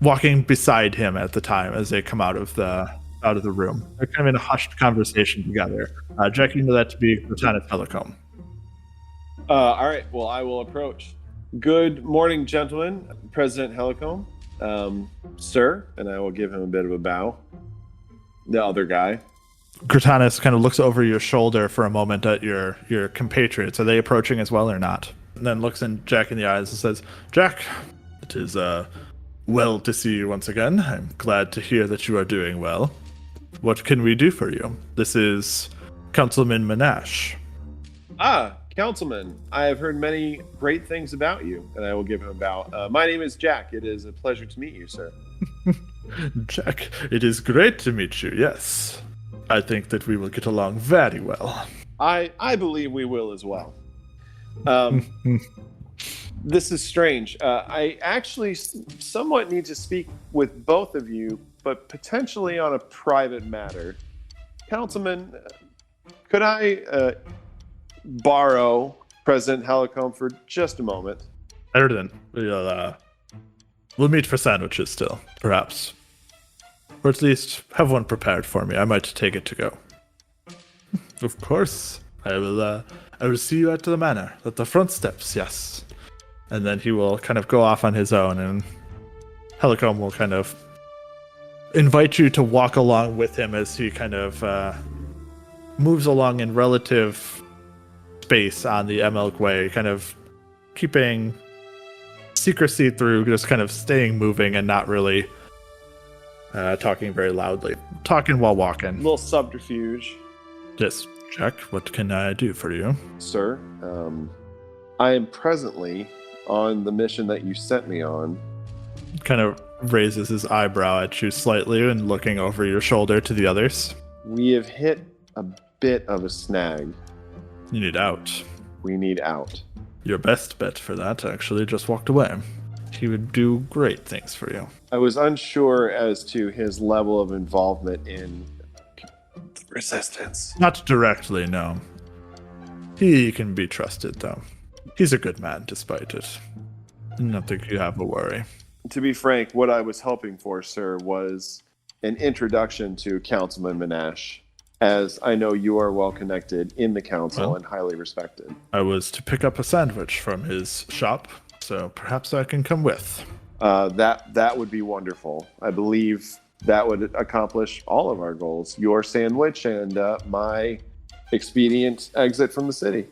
walking beside him at the time as they come out of the room. They're kind of in a hushed conversation together. Jack, you know that to be Lieutenant Telecom. All right, well, I will approach. Good morning, gentlemen. President Helicombe, sir, and I will give him a bit of a bow. The other guy. Gratanus kind of looks over your shoulder for a moment at your compatriots. Are they approaching as well or not? And then looks Jack in the eyes and says, Jack, it is well to see you once again. I'm glad to hear that you are doing well. What can we do for you? This is Councilman Monash. Ah, Councilman, I have heard many great things about you, and I will give him a bow. My name is Jack. It is a pleasure to meet you, sir. Jack, it is great to meet you, yes. I think that we will get along very well. I believe we will as well. This is strange. I actually somewhat need to speak with both of you, but potentially on a private matter. Councilman, could I borrow President Helicombe for just a moment? Better than we'll meet for sandwiches still, perhaps. Or at least have one prepared for me. I might take it to go. Of course. I will see you at the manor, at the front steps, yes. And then he will kind of go off on his own, and Helicombe will kind of invite you to walk along with him as he kind of moves along in relative space on the Emelk Way, kind of keeping secrecy through, just kind of staying moving and not really talking very loudly. Talking while walking. A little subterfuge. Yes, Jack, what can I do for you? Sir, I am presently on the mission that you sent me on. Kind of raises his eyebrow at you slightly and looking over your shoulder to the others. We have hit a bit of a snag. You need out. We need out. Your best bet for that actually just walked away. He would do great things for you. I was unsure as to his level of involvement in resistance. Not directly, no. He can be trusted, though. He's a good man, despite it. I don't think you have a worry. To be frank, what I was hoping for, sir, was an introduction to Councilman Monash, as I know you are well connected in the council and highly respected. I was to pick up a sandwich from his shop, so perhaps I can come with. That would be wonderful. I believe that would accomplish all of our goals. Your sandwich and my expedient exit from the city.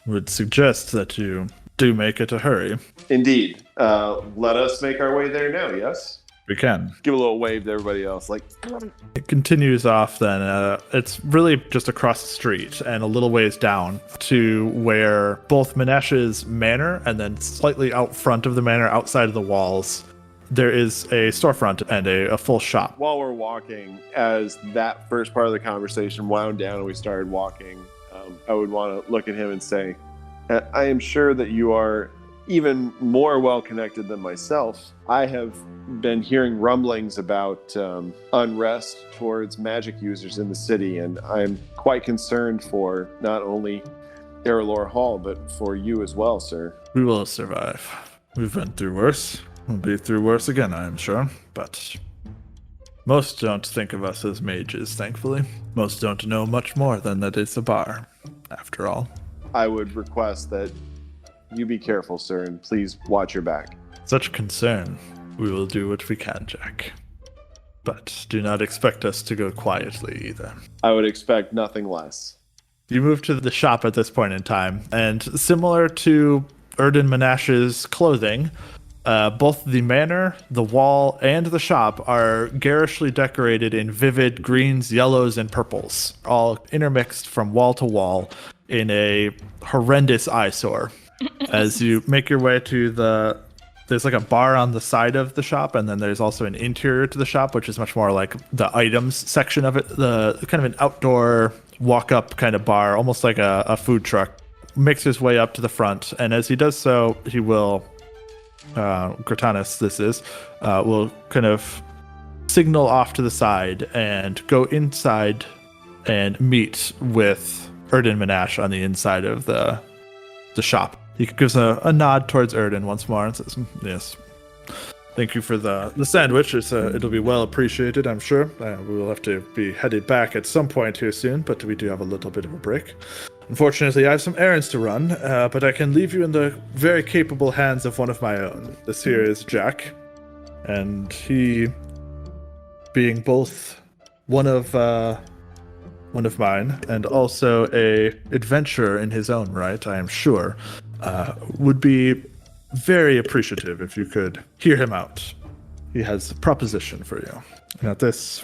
Would suggest that you do make it a hurry. Indeed. Let us make our way there now, yes? We can. Give a little wave to everybody else. Like, It continues off then. It's really just across the street and a little ways down to where both Manesh's manor and then slightly out front of the manor, outside of the walls, there is a storefront and a full shop. while we're walking, as that first part of the conversation wound down and we started walking, I would want to look at him and say, I am sure that you are even more well connected than myself. I have been hearing rumblings about unrest towards magic users in the city, and I'm quite concerned for not only Errolor Hall, but for you as well, sir. We will survive. We've been through worse. We'll be through worse again, I am sure. But most don't think of us as mages, thankfully. Most don't know much more than that it's a bar, after all. I would request that you be careful, sir, and please watch your back. Such concern. We will do what we can, Jack. But do not expect us to go quietly either. I would expect nothing less. You move to the shop at this point in time, and similar to Erden Manash's clothing, both the manor, the wall, and the shop are garishly decorated in vivid greens, yellows, and purples, all intermixed from wall to wall in a horrendous eyesore. As you make your way to there's like a bar on the side of the shop, and then there's also an interior to the shop, which is much more like the items section of it, the kind of an outdoor walk-up kind of bar, almost like a food truck. Makes his way up to the front, and as he does so, he will, Gratanis will kind of signal off to the side and go inside and meet with Erden Manash on the inside of the shop. He gives a nod towards Erden once more and says, yes, thank you for the sandwich. It'll be well appreciated, I'm sure. We will have to be headed back at some point here soon, but we do have a little bit of a break. Unfortunately, I have some errands to run, but I can leave you in the very capable hands of one of my own. This here is Jack, and he, being both one of mine and also a adventurer in his own right, I am sure, would be very appreciative if you could hear him out. He has a proposition for you. And at this,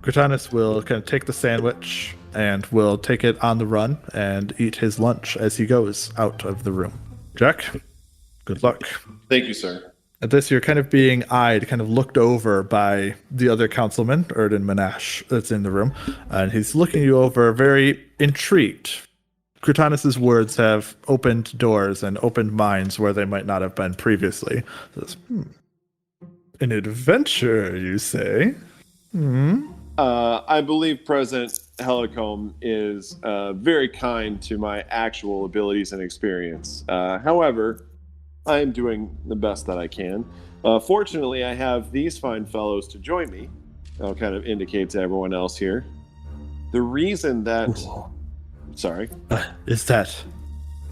Gratanis will kind of take the sandwich and will take it on the run and eat his lunch as he goes out of the room. Jack, good luck. Thank you, sir. At this, you're kind of being eyed, kind of looked over by the other councilman, Erden Manash, that's in the room, and he's looking you over very intrigued. Gratanis' words have opened doors and opened minds where they might not have been previously. Says, an adventure, you say? I believe President Helicombe is very kind to my actual abilities and experience. However, I am doing the best that I can. Fortunately, I have these fine fellows to join me. I'll kind of indicate to everyone else here. The reason that... Ooh. Sorry. Is that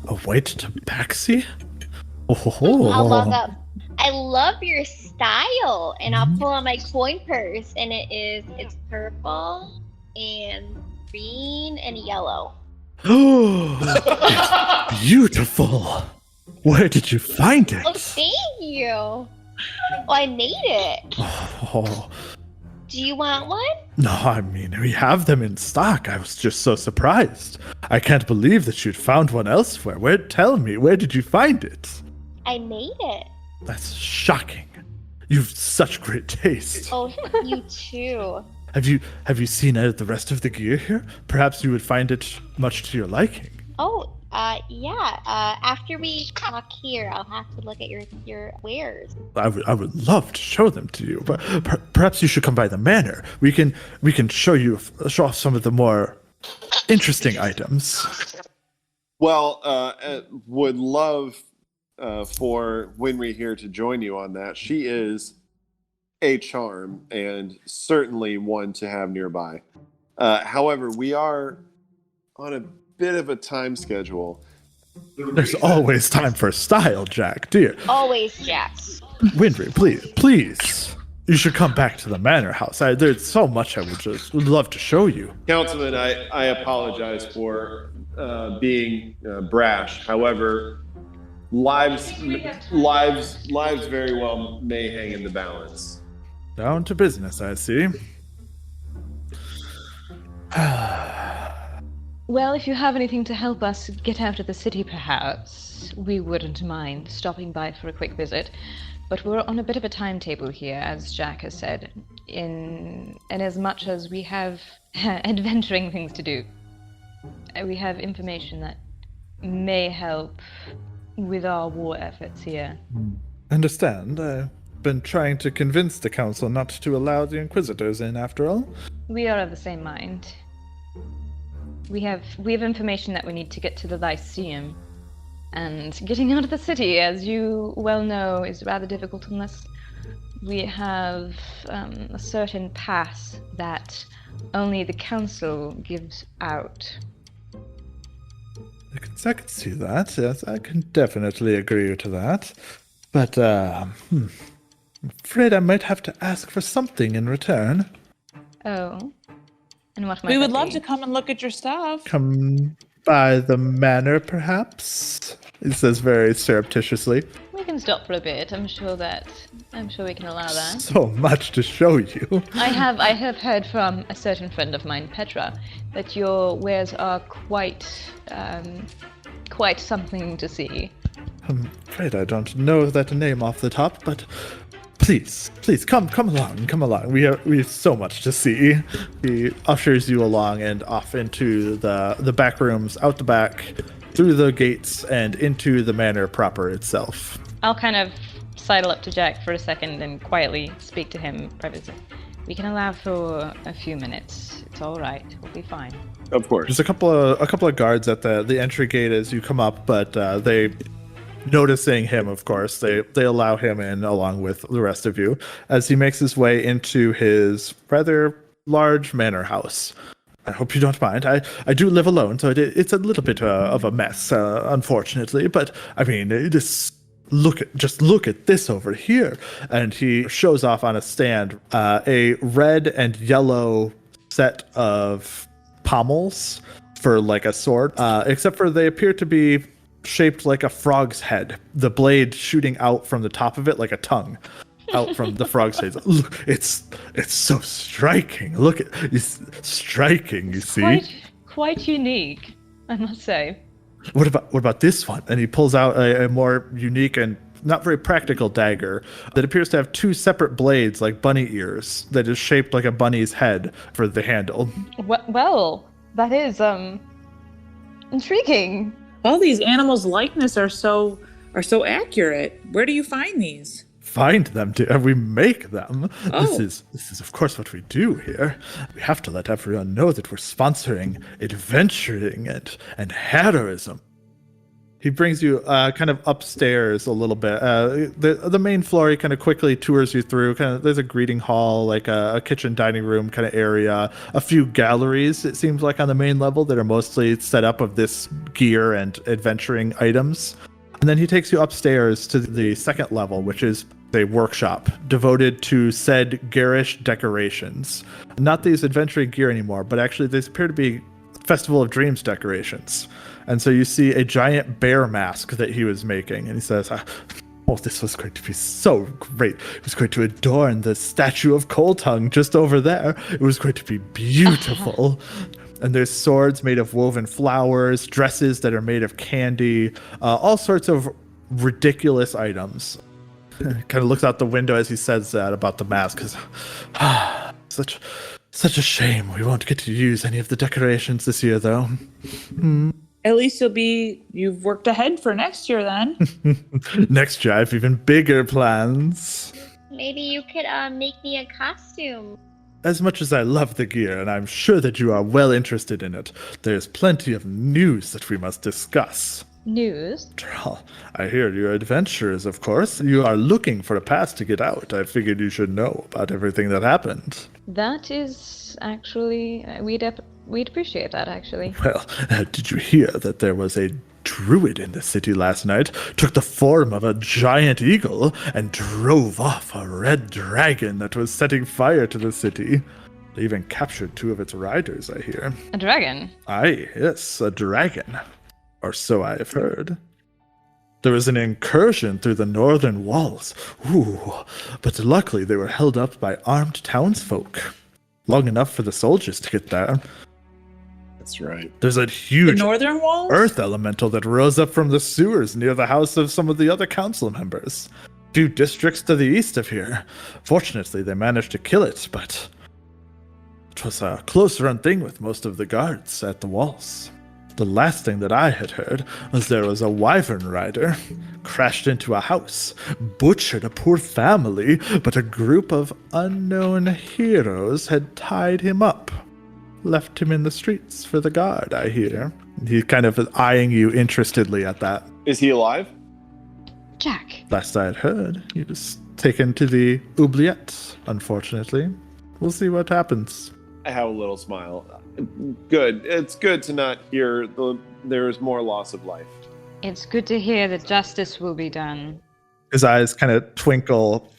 a white tabaxi? Oh, I love that. I love your style, and I'll pull out my coin purse, and it's purple and green and yellow. Oh, it's beautiful. Where did you find it? Oh, thank you. Well, I made it. Oh. Do you want one? No, I mean, we have them in stock. I was just so surprised. I can't believe that you'd found one elsewhere. Tell me, where did you find it? I made it. That's shocking. You've such great taste. Oh, you too. Have you seen the rest of the gear here? Perhaps you would find it much to your liking. Oh, yeah. After we talk here, I'll have to look at your wares. I would love to show them to you, but perhaps you should come by the manor. We can show off some of the more interesting items. Well, would love for Winry here to join you on that. She is a charm and certainly one to have nearby. However, we are on a bit of a time schedule. There's always time for style, Jack, dear. Always, Jack. Winry, please. You should come back to the manor house. There's so much I would love to show you. Councilman, I apologize for being brash. However, lives very well may hang in the balance. Down to business, I see. Well, if you have anything to help us get out of the city, perhaps, we wouldn't mind stopping by for a quick visit. But we're on a bit of a timetable here, as Jack has said, in as much as we have adventuring things to do. We have information that may help with our war efforts here. Understand. I've been trying to convince the council not to allow the Inquisitors in, after all. We are of the same mind. We have information that we need to get to the Lyceum. And getting out of the city, as you well know, is rather difficult unless we have a certain pass that only the council gives out. I can see that. Yes, I can definitely agree to that. But, I'm afraid I might have to ask for something in return. Oh. And what might We would that love be? to come and look at your stuff. Come by the manor, perhaps? He says very surreptitiously. We can stop for a bit. I'm sure we can allow that. So much to show you. I have heard from a certain friend of mine, Petra, that your wares are quite something to see. I'm afraid I don't know that name off the top, but please, come along. We have so much to see. He ushers you along and off into the back rooms, out the back, through the gates, and into the manor proper itself. I'll kind of sidle up to Jack for a second and quietly speak to him privately. We can allow for a few minutes. It's all right. We'll be fine. Of course. There's a couple of guards at the entry gate as you come up, but they, noticing him, of course, they allow him in along with the rest of you as he makes his way into his rather large manor house. I hope you don't mind. I do live alone, so it's a little bit of a mess, unfortunately. But I mean, just look at this over here. And he shows off on a stand a red and yellow set of pommels for like a sword, except for they appear to be shaped like a frog's head. The blade shooting out from the top of it like a tongue. Out from the frog's head. Look, it's so striking. Look, it's striking. You see, quite unique, I must say. What about this one? And he pulls out a more unique and not very practical dagger that appears to have two separate blades, like bunny ears, that is shaped like a bunny's head for the handle. Well, that is intriguing. All these animals' likeness are so accurate. Where do you find these? Find them, we make them. Oh. This is of course what we do here. We have to let everyone know that we're sponsoring adventuring and heroism. He brings you kind of upstairs a little bit. The main floor, he kind of quickly tours you through. Kind of, there's a greeting hall, like a kitchen dining room kind of area. A few galleries, it seems like, on the main level that are mostly set up of this gear and adventuring items. And then he takes you upstairs to the second level, which is a workshop devoted to said garish decorations. Not these adventuring gear anymore, but actually these appear to be Festival of Dreams decorations. And so you see a giant bear mask that he was making, and he says, oh, this was going to be so great. It was going to adorn the statue of Coldtongue just over there. It was going to be beautiful. And there's swords made of woven flowers, dresses that are made of candy, all sorts of ridiculous items. Kind of looks out the window as he says that about the mask, because such a shame we won't get to use any of the decorations this year, though. At least you've worked ahead for next year then. Next year I have even bigger plans. Maybe you could make me a costume. As much as I love the gear, and I'm sure that you are well interested in it, there's plenty of news that we must discuss. News? I hear you're adventurers, of course. You are looking for a pass to get out. I figured you should know about everything that happened. That is actually... We'd appreciate that, actually. Well, did you hear that there was a druid in the city last night, took the form of a giant eagle, and drove off a red dragon that was setting fire to the city? They even captured 2 of its riders, I hear. A dragon? Aye, yes, a dragon. Or so I have heard. There was an incursion through the northern walls. Ooh, but luckily they were held up by armed townsfolk. Long enough for the soldiers to get there. That's right. There's a The huge northern walls? earth elemental that rose up from the sewers near the house of some of the other council members. A few districts to the east of here. Fortunately, they managed to kill it, but it was a close-run thing with most of the guards at the walls. The last thing that I had heard was there was a wyvern rider, crashed into a house, butchered a poor family, but a group of unknown heroes had tied him up. Left him in the streets for the guard, I hear. He's kind of eyeing you interestedly at that. Is he alive? Jack. Last I had heard, he was taken to the oubliette, unfortunately. We'll see what happens. I have a little smile. Good. It's good to not hear there is more loss of life. It's good to hear that justice will be done. His eyes kind of twinkle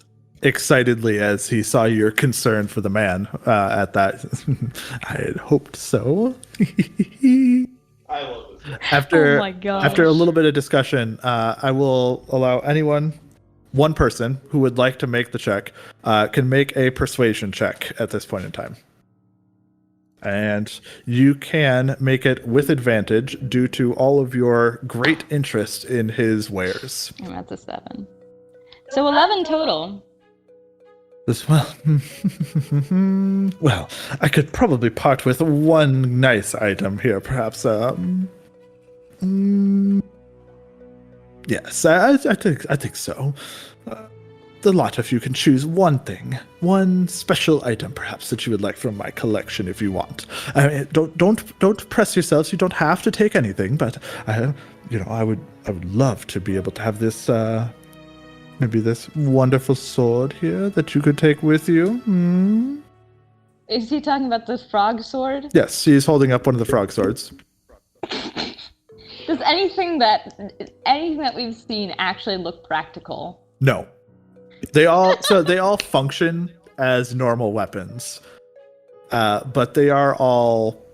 excitedly as he saw your concern for the man at that. I had hoped so. I love this. After, Oh my gosh. after a little bit of discussion, I will allow one person who would like to make the check, can make a persuasion check at this point in time. And you can make it with advantage due to all of your great interest in his wares. And that's a 7. So 11 total. Well, I could probably part with one nice item here, perhaps. Yes, I think so. The lot of you can choose one thing, one special item, perhaps, that you would like from my collection, if you want. I mean, don't press yourselves. You don't have to take anything, but I would love to be able to have this. Maybe this wonderful sword here that you could take with you. Is he talking about the frog sword? Yes, he's holding up one of the frog swords. Does anything that we've seen actually look practical? No. They all function as normal weapons. But they are all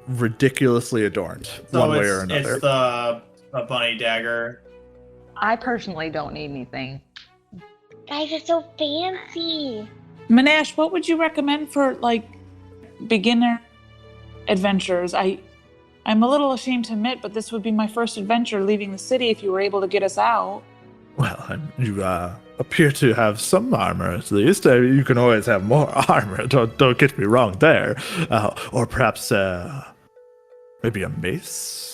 ridiculously adorned one way or another. It's the bunny dagger. I personally don't need anything. Guys, it's so fancy. Manash, what would you recommend for like beginner adventures? I'm a little ashamed to admit, but this would be my first adventure leaving the city if you were able to get us out. Well, you appear to have some armor at least. You can always have more armor. Don't get me wrong there. Or perhaps maybe a mace.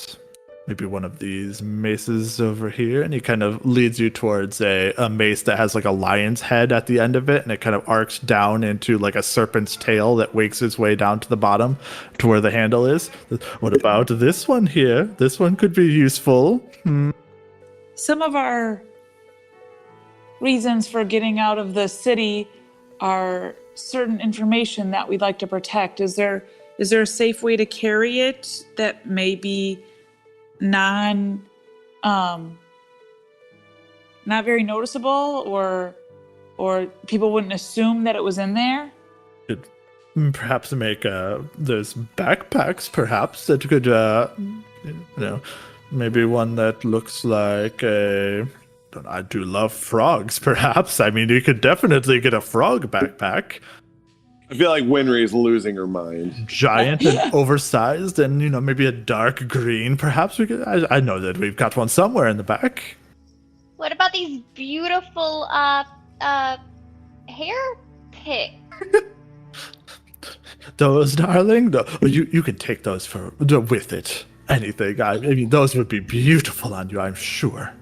Maybe one of these maces over here, and he kind of leads you towards a mace that has like a lion's head at the end of it, and it kind of arcs down into like a serpent's tail that wakes its way down to the bottom to where the handle is. What about this one here? This one could be useful. Some of our reasons for getting out of the city are certain information that we'd like to protect. Is there a safe way to carry it that may be not very noticeable, or people wouldn't assume that it was in there? Could perhaps make there's backpacks perhaps that could maybe one that looks like I do love frogs perhaps. I mean, you could definitely get a frog backpack. I feel like Winry is losing her mind. Giant and oversized, and maybe a dark green. Perhaps we could. I know that we've got one somewhere in the back. What about these beautiful hair picks? Those, darling. You can take those with it. Anything. I mean, those would be beautiful on you, I'm sure.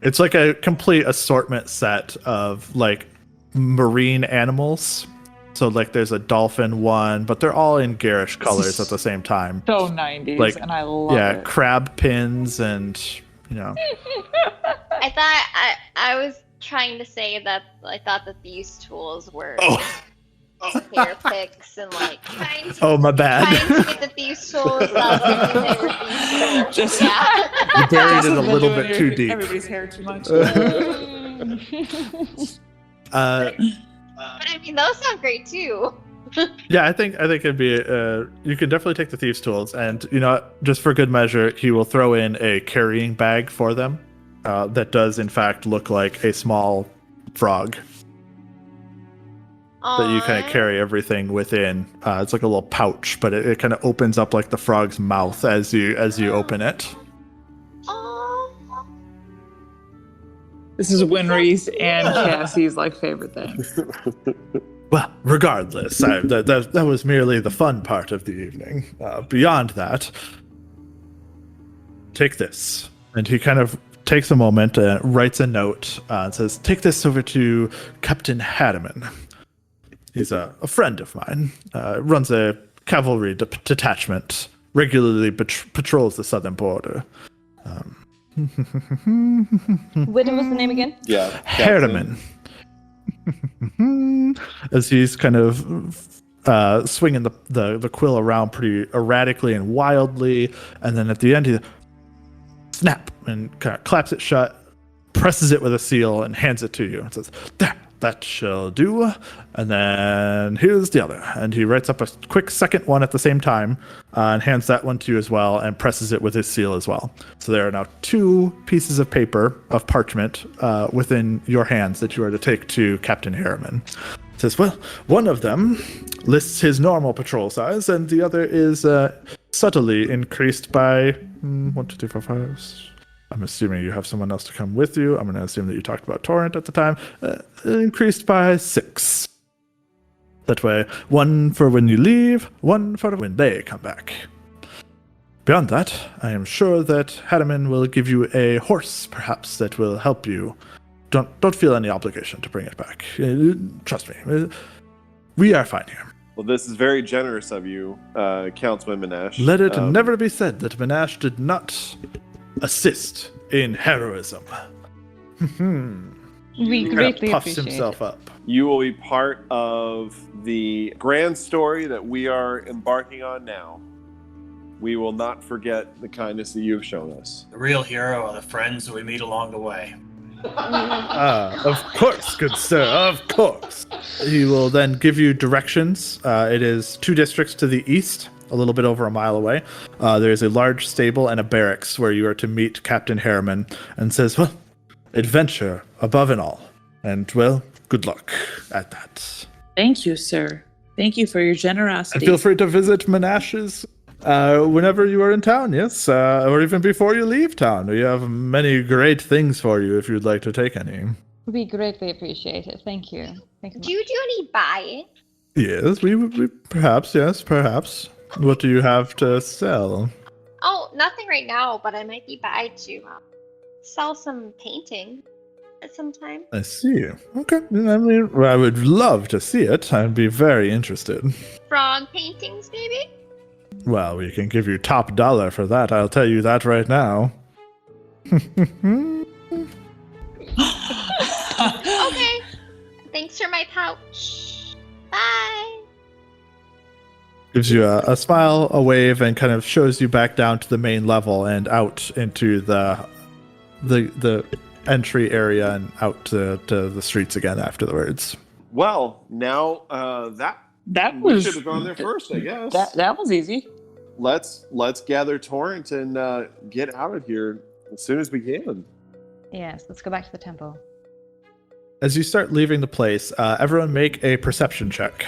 It's like a complete assortment set of like marine animals. So like there's a dolphin one, but they're all in garish colors at the same time. So 90s, like, and I love it. Yeah, crab pins and I thought I was trying to say that I thought that these tools were hair picks and like trying to, my bad. trying to get the thieves tools out and they were thieves tools. Just You buried it a little bit too deep. Everybody's hair too much. But I mean, those sound great too. Yeah, I think it'd be. You can definitely take the thieves' tools, and just for good measure, he will throw in a carrying bag for them. That does in fact look like a small frog that you kind of carry everything within. It's like a little pouch, but it kind of opens up like the frog's mouth as you open it. This is Winry's and Cassie's favorite thing. Well, regardless, that was merely the fun part of the evening. Beyond that, take this. And he kind of takes a moment and writes a note and says, take this over to Captain Harriman. He's a friend of mine, runs a cavalry detachment, regularly patrols the southern border. What was the name again? Yeah. Harriman. As he's kind of swinging the quill around pretty erratically and wildly, and then at the end he snap and kind of claps it shut, presses it with a seal, and hands it to you and says, "There, that shall do." And then here's the other, and he writes up a quick second one at the same time and hands that one to you as well, and presses it with his seal as well. So there are now 2 pieces of paper of parchment within your hands that you are to take to Captain Harriman. It says, well, one of them lists his normal patrol size, and the other is subtly increased by 1, 2, 3, 4, 5. I'm assuming you have someone else to come with you. I'm going to assume that you talked about Torrent at the time. Increased by 6. That way, 1 for when you leave, 1 for when they come back. Beyond that, I am sure that Harriman will give you a horse, perhaps, that will help you. Don't feel any obligation to bring it back. Trust me. We are fine here. Well, this is very generous of you, Councilman Minash. Let it never be said that Minash did not assist in heroism. We greatly puffs appreciate himself it. up. You will be part of the grand story that we are embarking on now. We will not forget the kindness that you have shown us. The real hero are the friends that we meet along the way. Of course, good sir, of course. He will then give you directions. It is 2 districts to the east, a little bit over a mile away. There is a large stable and a barracks where you are to meet Captain Harriman, and says, well, adventure above and all. And, well, good luck at that. Thank you, sir. Thank you for your And generosity. feel free to visit Menash's whenever you are in town, yes? Or even before you leave town. We have many great things for you if you'd like to take any. We greatly appreciate it. Thank you. Thank you. Do you do any buying? Yes, we perhaps, yes, perhaps. What do you have to sell? Oh, nothing right now, but I might be by to sell some painting at some time. I see. Okay. I mean, I would love to see it. I'd be very interested. Frog paintings, maybe? Well, we can give you top dollar for that. I'll tell you that right now. Okay. Thanks for my pouch. Bye. Gives you a smile, a wave, and kind of shows you back down to the main level and out into the entry area and out to the streets again afterwards. Well, now that we was should have gone there first, I guess. that was easy. Let's gather Torrent and get out of here as soon as we can. Yes, let's go back to the temple. As you start leaving the place, everyone make a perception check.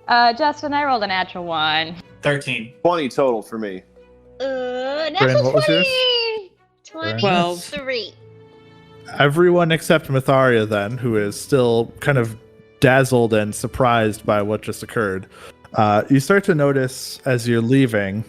Justin, I rolled a natural 1. 13. 20 total for me. Bryn, Natural what was 20! yours? 23. Everyone except Myetharia, then, who is still kind of dazzled and surprised by what just occurred. You start to notice as you're leaving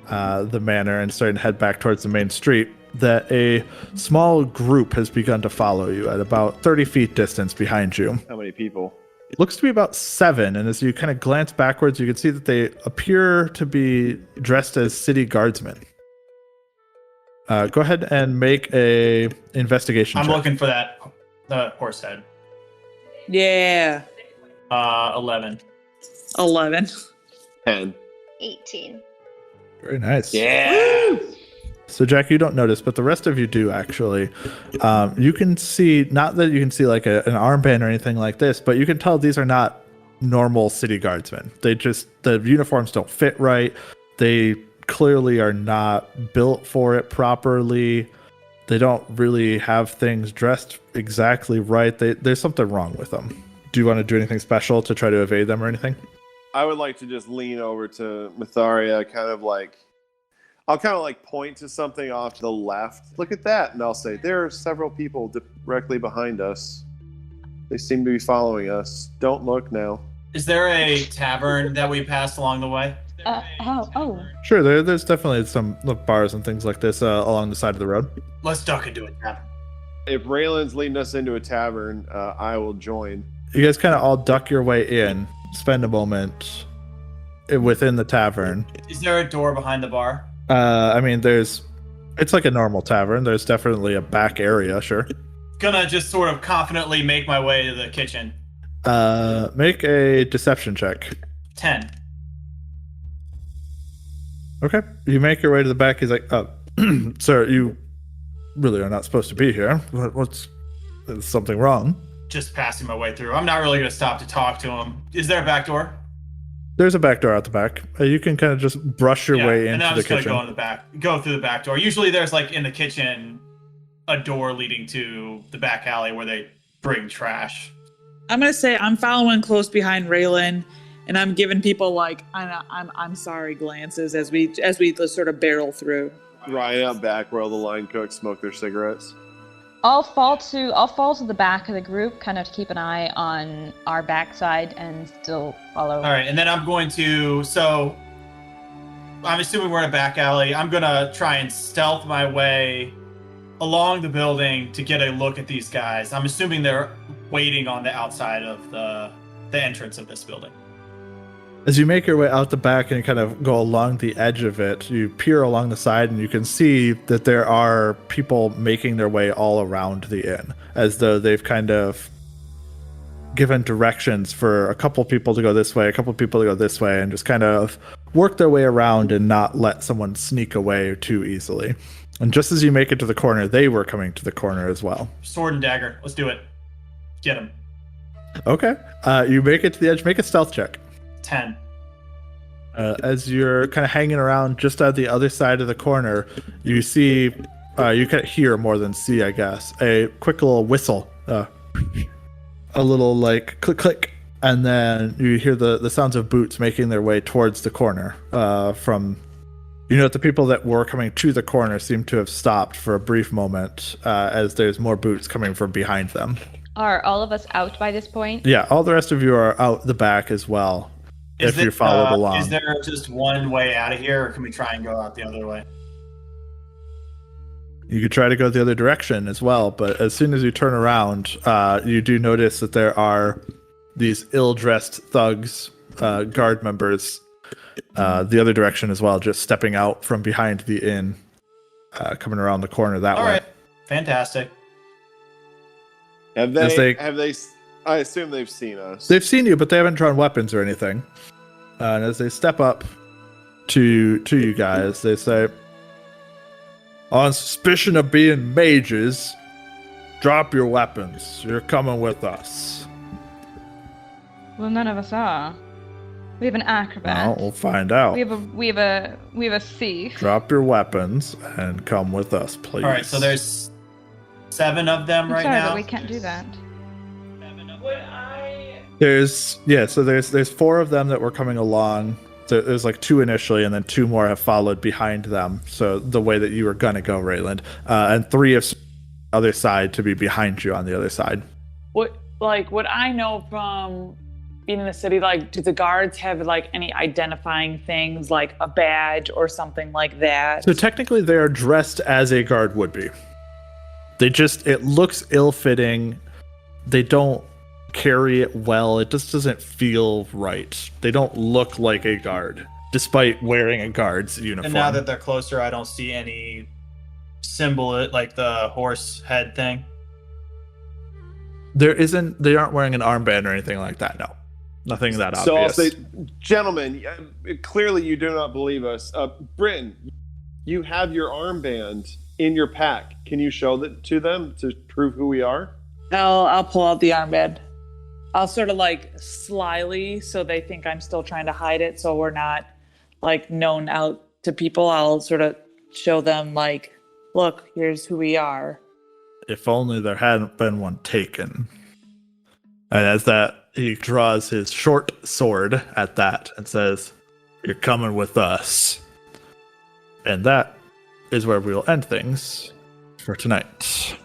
the manor and starting to head back towards the main street that a small group has begun to follow you at about 30 feet distance behind you. How many people? It looks to be about 7, and as you kind of glance backwards, you can see that they appear to be dressed as city guardsmen. Go ahead and make a investigation I'm check. looking for the horse head. Yeah. 11. 11. 10. 18. Very nice. Yeah! So, Jack, you don't notice, but the rest of you do, actually. You can see, not that you can see like an armband or anything like this, but you can tell these are not normal city guardsmen. The uniforms don't fit right. They clearly are not built for it properly. They don't really have things dressed exactly right. There's something wrong with them. Do you want to do anything special to try to evade them or anything? I would like to just lean over to Myetharia, I'll kind of like point to something off to the left. Look at that. And I'll say, there are several people directly behind us. They seem to be following us. Don't look now. Is there a tavern that we passed along the way? Oh. Sure, there's definitely some bars and things like this along the side of the road. Let's duck into a tavern. If Rayland's leading us into a tavern, I will join. You guys kind of all duck your way in, spend a moment within the tavern. Is there a door behind the bar? It's like a normal tavern. There's definitely a back area, sure. Gonna just sort of confidently make my way to the kitchen. Make a deception check. 10. Okay. You make your way to the back. He's like, sir, you really are not supposed to be here. Is something wrong? Just passing my way through. I'm not really gonna stop to talk to him. Is there a back door? There's a back door out the back. You can kind of just brush your way into the kitchen. And I'm just gonna go through the back door. Usually there's like in the kitchen a door leading to the back alley where they bring trash. I'm gonna say I'm following close behind Rayland, and I'm giving people like I'm sorry glances as we sort of barrel through. Right out back where all the line cooks smoke their cigarettes. I'll fall to the back of the group, kind of to keep an eye on our backside and still follow. All right, and then I'm going to. So I'm assuming we're in a back alley. I'm gonna try and stealth my way along the building to get a look at these guys. I'm assuming they're waiting on the outside of the entrance of this building. As you make your way out the back and you kind of go along the edge of it, you peer along the side and you can see that there are people making their way all around the inn, as though they've kind of given directions for a couple people to go this way, a couple people to go this way, and just kind of work their way around and not let someone sneak away too easily. And just as you make it to the corner, they were coming to the corner as well. Sword and dagger. Let's do it. Get him. Okay. You make it to the edge. Make a stealth check. 10. As you're kind of hanging around just at the other side of the corner, you see, you can hear more than see, I guess, a quick little whistle, a little like click, click, and then you hear the sounds of boots making their way towards the corner. The people that were coming to the corner seem to have stopped for a brief moment, as there's more boots coming from behind them. Are all of us out by this point? Yeah, all the rest of you are out the back as well. If you followed along. Is there just one way out of here, or can we try and go out the other way? You could try to go the other direction as well, but as soon as you turn around, you do notice that there are these ill-dressed thugs, guard members, the other direction as well, just stepping out from behind the inn, coming around the corner that way. All right, fantastic. Have they? I assume they've seen us. They've seen you, but they haven't drawn weapons or anything. And as they step up to you guys, they say, on suspicion of being mages, drop your weapons. You're coming with us. Well, none of us are. We have an acrobat. Well, we'll find out. We have a thief. Drop your weapons and come with us, please. All right, so there's 7 of them I'm right sorry, now. but we can't do that. There's 4 of them that were coming along. There's like 2 initially, and then 2 more have followed behind them. So the way that you were gonna go, Rayland, and 3 of other side to be behind you on the other side. What I know from being in the city, like, do the guards have like any identifying things, like a badge or something like that? So technically, they are dressed as a guard would be. It looks ill-fitting. They don't carry it well. It just doesn't feel right. They don't look like a guard, despite wearing a guard's uniform. And now that they're closer, I don't see any symbol, like the horse head thing. They aren't wearing an armband or anything like that. No, nothing that obvious. So I'll say, gentlemen, clearly you do not believe us. Bryn, you have your armband in your pack. Can you show that to them to prove who we are? I'll pull out the armband. I'll sort of like slyly, so they think I'm still trying to hide it, so we're not like known out to people. I'll sort of show them like, look, here's who we are. If only there hadn't been one taken. And as that, he draws his short sword at that and says, "You're coming with us." And that is where we'll end things for tonight.